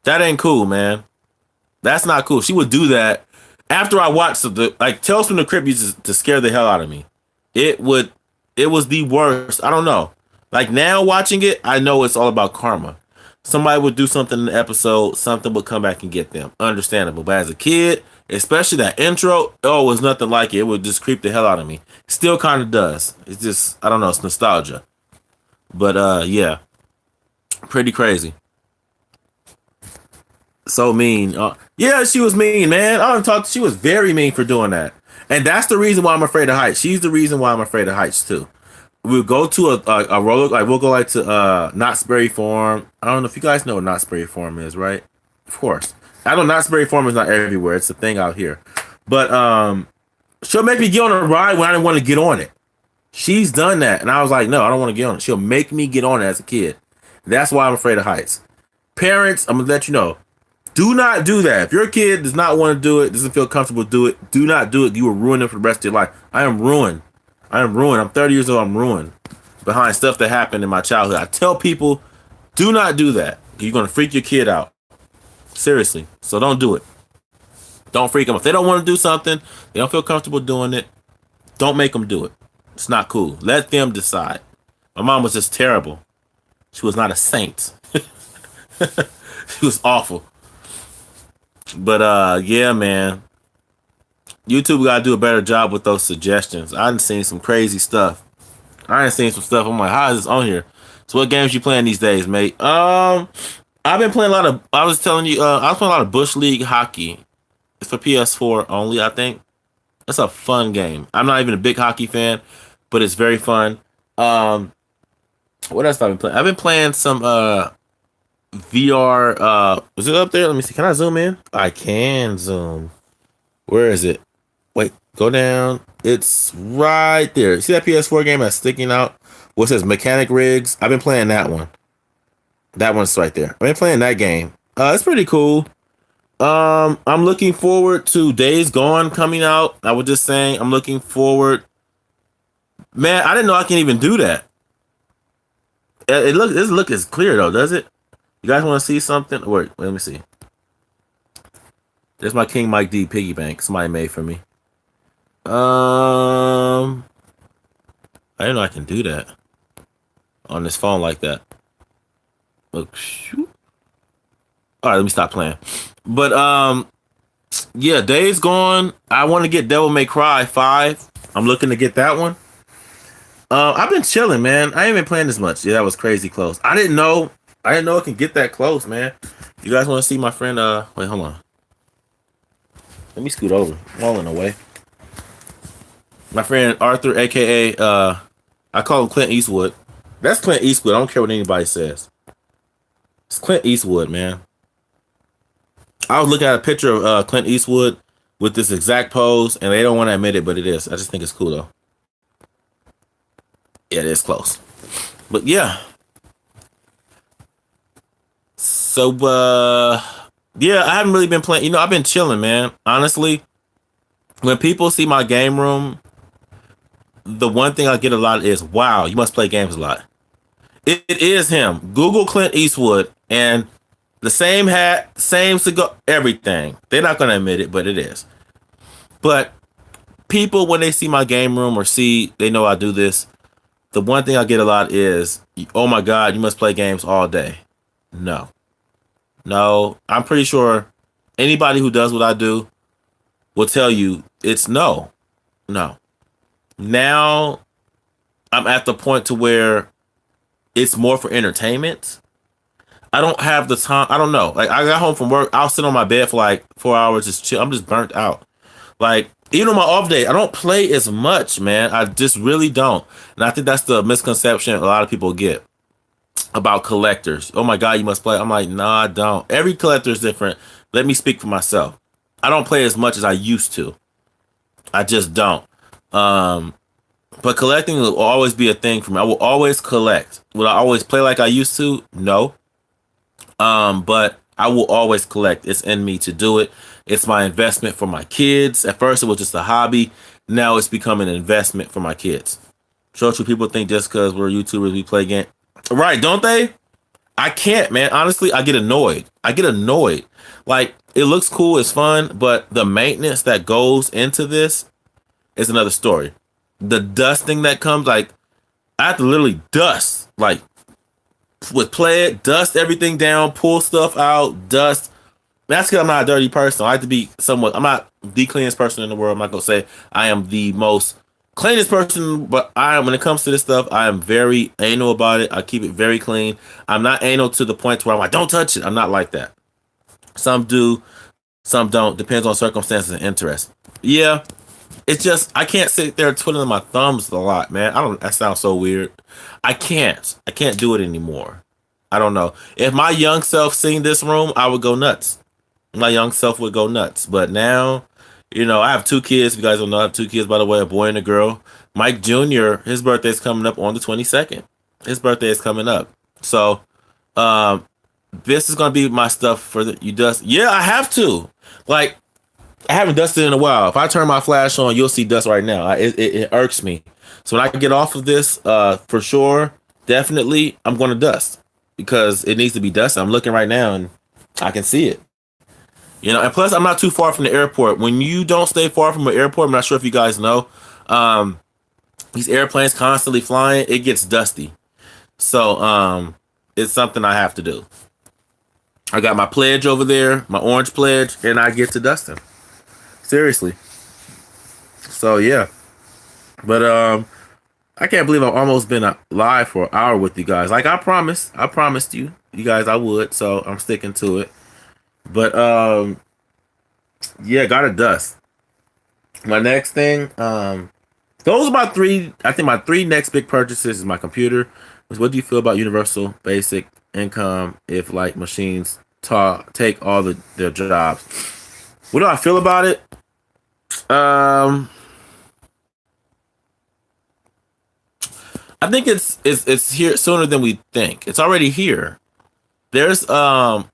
That ain't cool, man. That's not cool. She would do that after I watched the like Tales from the Crypt used to scare the hell out of me. It was the worst. I don't know. Like now watching it, I know it's all about karma. Somebody would do something in the episode, something would come back and get them. Understandable. But as a kid, especially that intro, oh, it was nothing like it. It would just creep the hell out of me. Still kind of does. It's just, I don't know, it's nostalgia. But yeah, pretty crazy. So mean. Yeah, she was mean, man. I don't talk. She was very mean for doing that, and that's the reason why I'm afraid of heights. She's the reason why I'm afraid of heights too. We'll go to a roller, like we'll go like to Knott's Berry Farm. I don't know if you guys know what Knott's Berry Farm is, right? Of course. I know Knott's Berry Farm is not everywhere. It's a thing out here. But she'll make me get on a ride when I didn't want to get on it. She's done that, and I was like, no, I don't want to get on it. She'll make me get on it as a kid. That's why I'm afraid of heights. Parents, I'm gonna let you know. Do not do that. If your kid does not want to do it, doesn't feel comfortable do it, do not do it. You will ruin it for the rest of your life. I am ruined. I am ruined. I'm 30 years old. I'm ruined behind stuff that happened in my childhood. I tell people, do not do that. You're going to freak your kid out. Seriously. So don't do it. Don't freak them. If they don't want to do something, they don't feel comfortable doing it, don't make them do it. It's not cool. Let them decide. My mom was just terrible. She was not a saint. She was awful. But yeah, man. YouTube gotta do a better job with those suggestions. I done seen some crazy stuff. I done seen some stuff. I'm like, how is this on here? So what games you playing these days, mate? I've been playing a lot of I was telling you, I was playing a lot of Bush League hockey. It's for PS4 only, I think. It's a fun game. I'm not even a big hockey fan, but it's very fun. What else have I been playing? I've been playing some VR. Is it up there? Let me see. Can I zoom in? I can zoom. Where is it? Wait, go down. It's right there. See that PS4 game that's sticking out? What says Mechanic Rigs? I've been playing that one. That one's right there. I've been playing that game. It's pretty cool. I'm looking forward to Days Gone coming out. I was just saying, I'm looking forward. Man, I didn't know I can even do that. This look is clear though, does it? You guys want to see something? Wait, let me see. There's my King Mike D piggy bank somebody made for me. I didn't know I can do that on this phone like that. Look, shoot. All right, let me stop playing. But yeah, Days Gone. I want to get Devil May Cry 5. I'm looking to get that one. I've been chilling, man. I ain't been playing as much. Yeah, that was crazy close. I didn't know it can get that close, man. You guys want to see my friend? Wait, hold on. Let me scoot over. I'm all in the way. My friend Arthur, aka I call him Clint Eastwood. That's Clint Eastwood. I don't care what anybody says. It's Clint Eastwood, man. I was looking at a picture of Clint Eastwood with this exact pose, and they don't want to admit it, but it is. I just think it's cool though. Yeah, it is close. But yeah. So yeah, I haven't really been playing. You know, I've been chilling, man. Honestly, when people see my game room, the one thing I get a lot is, wow, you must play games a lot. It is him. Google Clint Eastwood and the same hat, same cigar, everything. They're not going to admit it, but it is. But people, when they see my game room or they know I do this, the one thing I get a lot is, oh my God, you must play games all day. No, I'm pretty sure anybody who does what I do will tell you it's no. Now I'm at the point to where it's more for entertainment. I don't have the time. I don't know. Like I got home from work, I'll sit on my bed for like 4 hours, just chill. I'm just burnt out. Like even on my off day, I don't play as much, man. I just really don't. And I think that's the misconception a lot of people get about collectors. Oh my God, you must play. I'm like, no, I don't. Every collector is different. Let me speak for myself. I don't play as much as I used to. I just don't. Um, but collecting will always be a thing for me. I will always collect. Will I always play like I used to? No. But I will always collect. It's in me to do it. It's my investment for my kids. At first, it was just a hobby. Now it's become an investment for my kids. So true. People think just because we're YouTubers, we play game. Right, don't they? I can't, man. Honestly, I get annoyed. I get annoyed. Like, it looks cool, it's fun, but the maintenance that goes into this is another story. The dusting that comes, like, I have to literally dust, like, with play it, dust everything down, pull stuff out, dust. That's because I'm not a dirty person. I like to be somewhat, I'm not the cleanest person in the world. I'm not going to say I am the most cleanest person, but when it comes to this stuff, I am very anal about it. I keep it very clean. I'm not anal to the point where I'm like, don't touch it. I'm not like that. Some do, some don't. Depends on circumstances and interest. Yeah, it's just I can't sit there twiddling my thumbs a lot, man. I don't. That sounds so weird. I can't. I can't do it anymore. I don't know. If my young self seen this room, I would go nuts. My young self would go nuts. But now, I have two kids. If you guys don't know, I have two kids, by the way, a boy and a girl. Mike Jr., his birthday is coming up on the 22nd. His birthday is coming up. So, this is gonna be my stuff for you dust. Yeah, I have to. Like, I haven't dusted in a while. If I turn my flash on, you'll see dust right now. It irks me. So when I get off of this, for sure, definitely, I'm gonna dust because it needs to be dusted. I'm looking right now and I can see it. And plus I'm not too far from the airport. When you don't stay far from an airport, I'm not sure if you guys know, these airplanes constantly flying, it gets dusty. So it's something I have to do. I got my pledge over there, my orange pledge, and I get to dusting. Seriously. So yeah. But I can't believe I've almost been live for an hour with you guys. Like I promised you guys I would, so I'm sticking to it. But yeah, gotta dust. My next thing, those are my three next big purchases is my computer. What do you feel about universal basic income if like machines take all their jobs? What do I feel about it? I think it's here sooner than we think. It's already here. There's a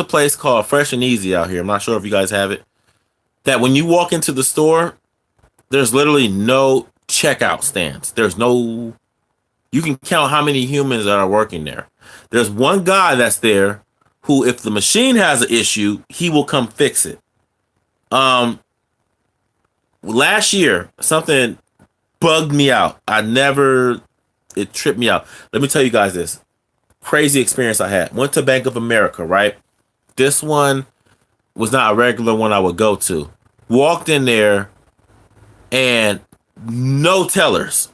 place called Fresh and Easy out here. I'm not sure if you guys have it. That when you walk into the store, there's literally no checkout stands. You can count how many humans that are working there. There's one guy that's there who, if the machine has an issue, he will come fix it. Last year, something bugged me out. It tripped me out. Let me tell you guys this crazy experience I had. Went to Bank of America, right? This one was not a regular one I would go to. Walked in there and no tellers.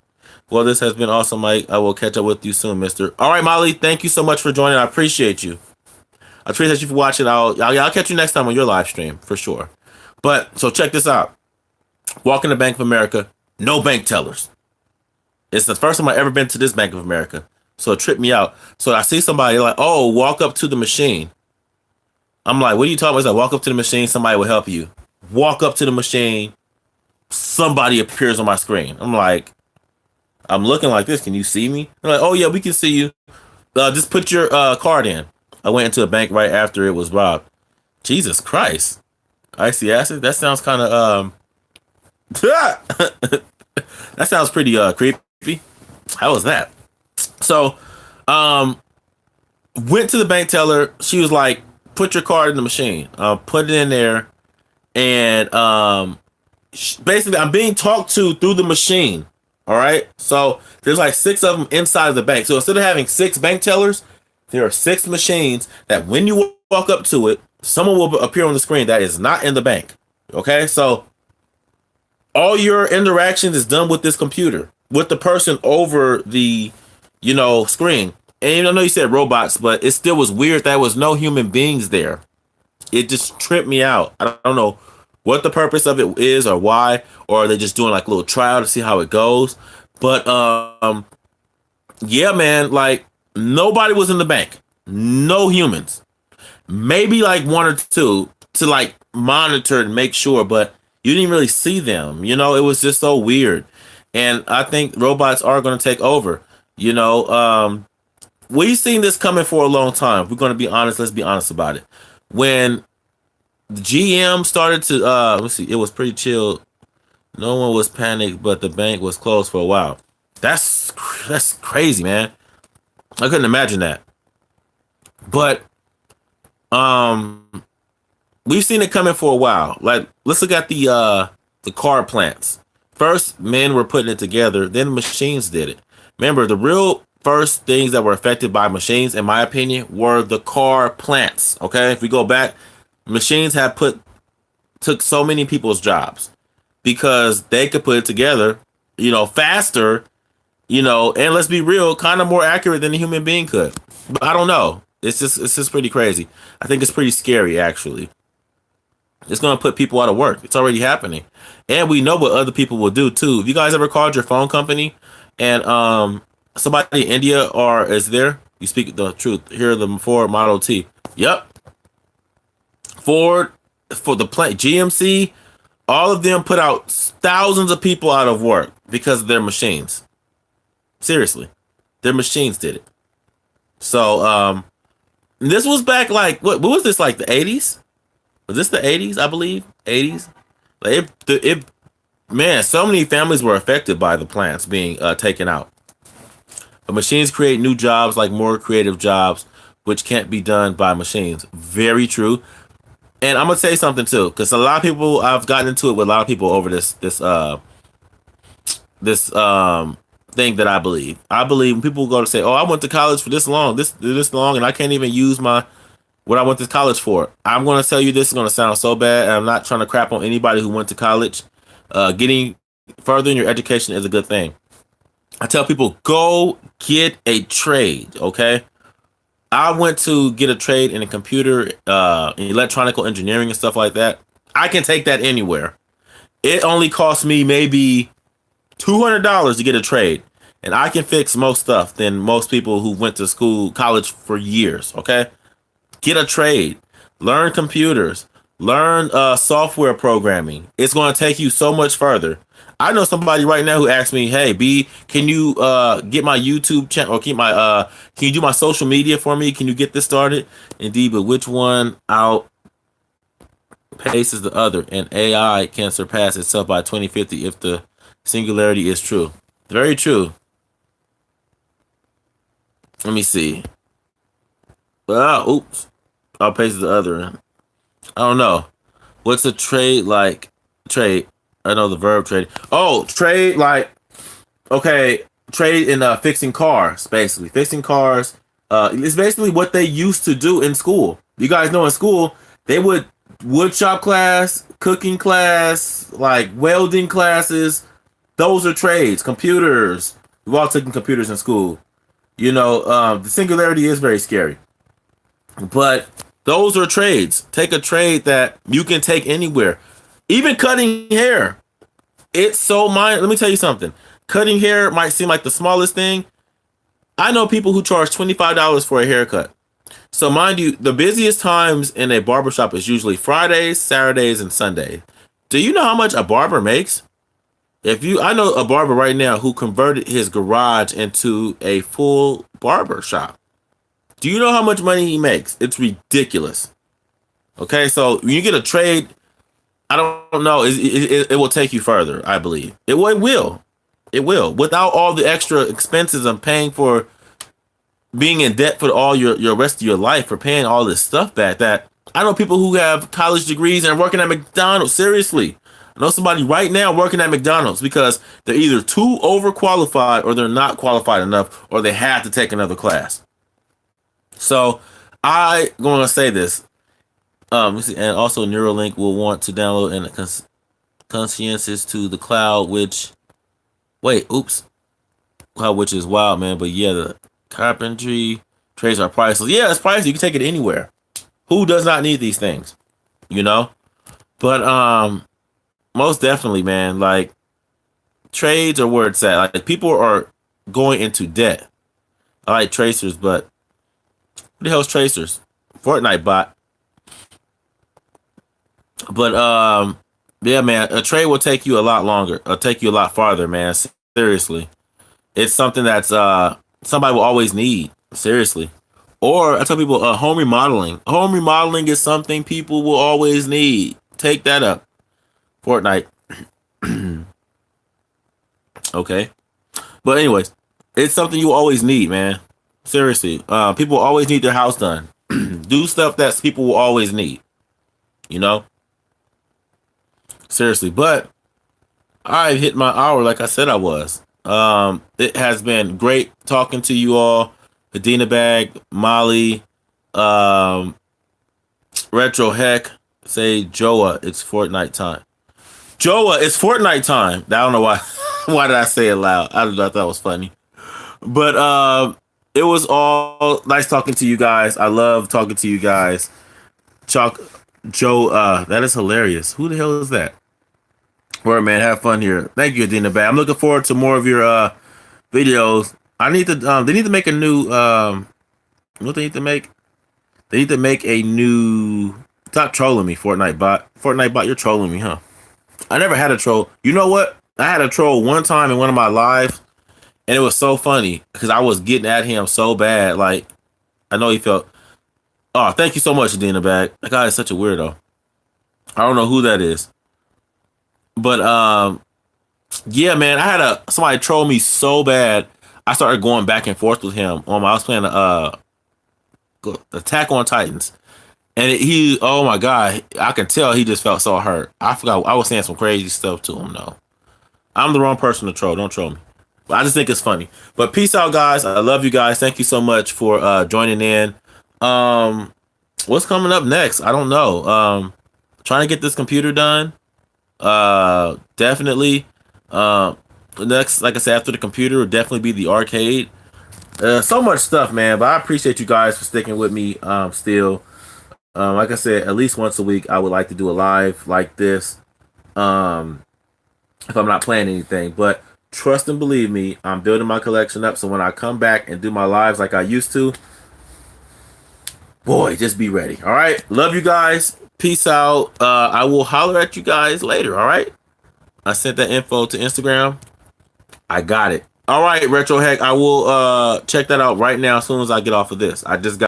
Well, this has been awesome, Mike. I will catch up with you soon, mister. All right, Molly, thank you so much for joining. I appreciate you. I appreciate you for watching. I'll catch you next time on your live stream for sure. But so check this out. Walk into Bank of America, no bank tellers. It's the first time I've ever been to this Bank of America. So it tripped me out. So I see somebody like, oh, walk up to the machine. I'm like, what are you talking about? He's like, walk up to the machine, somebody will help you. Walk up to the machine, somebody appears on my screen. I'm like, I'm looking like this. Can you see me? They're like, oh yeah, we can see you. Just put your card in. I went into a bank right after it was robbed. Jesus Christ. Icy acid? That sounds kind of that sounds pretty creepy. How was that? So went to the bank teller. She was like, put your card in the machine. Put it in there. And basically I'm being talked to through the machine. All right. So there's like 6 of them inside of the bank. So instead of having 6 bank tellers, there are 6 machines that when you walk up to it, someone will appear on the screen that is not in the bank. Okay. So all your interactions is done with this computer, with the person over the, screen. And I know you said robots, but it still was weird. There was no human beings there. It just tripped me out. I don't know what the purpose of it is or why, or are they just doing like a little trial to see how it goes. But yeah, man, like nobody was in the bank, no humans, maybe like one or two to like monitor and make sure, but you didn't really see them. You know, it was just so weird. And I think robots are going to take over. You know, we've seen this coming for a long time. If we're going to be honest, let's be honest about it. When the GM started to, let's see, it was pretty chill. No one was panicked, but the bank was closed for a while. That's crazy, man. I couldn't imagine that. But um, we've seen it coming for a while. Like, let's look at the car plants. First, men were putting it together, then machines did it. Remember, the real first things that were affected by machines, in my opinion, were the car plants. Okay, if we go back, machines have took so many people's jobs because they could put it together, you know, faster, you know, and let's be real, kind of more accurate than a human being could. But I don't know. It's just pretty crazy. I think it's pretty scary actually. It's going to put people out of work. It's already happening. And we know what other people will do too. Have you guys ever called your phone company and somebody in India or is there? You speak the truth. Here the Ford Model T. Yep. Ford for the plant GMC, all of them put out thousands of people out of work because of their machines. Seriously. Their machines did it. So this was back like what was this, like the 80s? Was this the 80s, I believe? 80s? Like it man, so many families were affected by the plants being taken out. But machines create new jobs, like more creative jobs, which can't be done by machines. Very true. And I'm gonna say something too, because a lot of people, I've gotten into it with a lot of people over this thing that I believe. I believe when people go to say, "Oh, I went to college for this long, and I can't even use my what I went to college for." I'm gonna tell you this is gonna sound so bad, and I'm not trying to crap on anybody who went to college. Getting further in your education is a good thing. I tell people, go get a trade, okay? I went to get a trade in a computer, in electronical engineering and stuff like that. I can take that anywhere. It only cost me maybe $200 to get a trade, and I can fix most stuff than most people who went to college for years. Okay, get a trade, learn computers, learn software programming. It's going to take you so much further. I know somebody right now who asked me, "Hey, B, can you get my YouTube channel or keep my can you do my social media for me? Can you get this started?" Indeed, but which one outpaces the other? And AI can surpass itself by 2050 if the singularity is true. Very true. Let me see. Oops. Outpaces the other. I don't know. What's a trade like? Trade. I know the verb trade. Oh, trade like, okay, trade in fixing cars, basically. Fixing cars. It's basically what they used to do in school. You guys know in school, they would wood shop class, cooking class, like welding classes. Those are trades. Computers. We've all taken computers in school. You know, the singularity is very scary. But those are trades. Take a trade that you can take anywhere. Even cutting hair. It's so Let me tell you something. Cutting hair might seem like the smallest thing. I know people who charge $25 for a haircut. So mind you, the busiest times in a barbershop is usually Fridays, Saturdays, and Sundays. Do you know how much a barber makes? I know a barber right now who converted his garage into a full barber shop. Do you know how much money he makes? It's ridiculous. Okay, so when you get a trade, I don't know. It will take you further, I believe. It will. It will. Without all the extra expenses of paying for being in debt for all your rest of your life, for paying all this stuff back. That I know people who have college degrees and are working at McDonald's. Seriously. I know somebody right now working at McDonald's because they're either too overqualified or they're not qualified enough or they have to take another class. So I going to say this. And also Neuralink will want to download and conscientious to the cloud, which is wild, man. But yeah, the Carpentry trades are priceless. Yeah, it's priceless. You can take it anywhere. Who does not need these things? You know? But most definitely, man, like trades are where it's at. Like people are going into debt. I like tracers, but who the hell's tracers? Fortnite bot. But yeah, man, a trade will take you a lot longer. It'll take you a lot farther, man. Seriously. It's something that's somebody will always need. Seriously. Or I tell people home remodeling. Home remodeling is something people will always need. Take that up. Fortnite. Okay. But anyways, it's something you always need, man. Seriously. People always need their house done. Do stuff that people will always need. You know? Seriously. But I hit my hour like I said I was. It has been great talking to you all. Adina Bag, Molly, Retro Heck, say Joa, it's Fortnite time. Joa, it's Fortnite time. I don't know why. Why did I say it loud? I thought that was funny. But it was all nice talking to you guys. I love talking to you guys. Joe, that is hilarious. Who the hell is that? Word, man, have fun here. Thank you, Adina Bag. I'm looking forward to more of your videos. I need to. They need to make a new. What they need to make? They need to make a new. Stop trolling me, Fortnite bot. Fortnite bot, you're trolling me, huh? I never had a troll. You know what? I had a troll one time in one of my lives, and it was so funny because I was getting at him so bad. Like, I know he felt. Oh, thank you so much, Adina Bag. That guy is such a weirdo. I don't know who that is, but yeah, man, I had somebody troll me so bad. I started going back and forth with him on I was playing Attack on Titans. And he, oh my God, I can tell he just felt so hurt. I forgot, I was saying some crazy stuff to him though. I'm the wrong person to troll, don't troll me. But I just think it's funny. But peace out, guys. I love you guys. Thank you so much for joining in. What's coming up next? I don't know. Trying to get this computer done. Definitely. Next, like I said, after the computer will definitely be the arcade. So much stuff, man. But I appreciate you guys for sticking with me. Still, like I said, at least once a week, I would like to do a live like this. If I'm not playing anything, but trust and believe me, I'm building my collection up. So when I come back and do my lives like I used to, boy, just be ready. All right, love you guys. Peace out. I will holler at you guys later. All right. I sent that info to Instagram. I got it. All right, Retro Heck. I will check that out right now as soon as I get off of this. I just got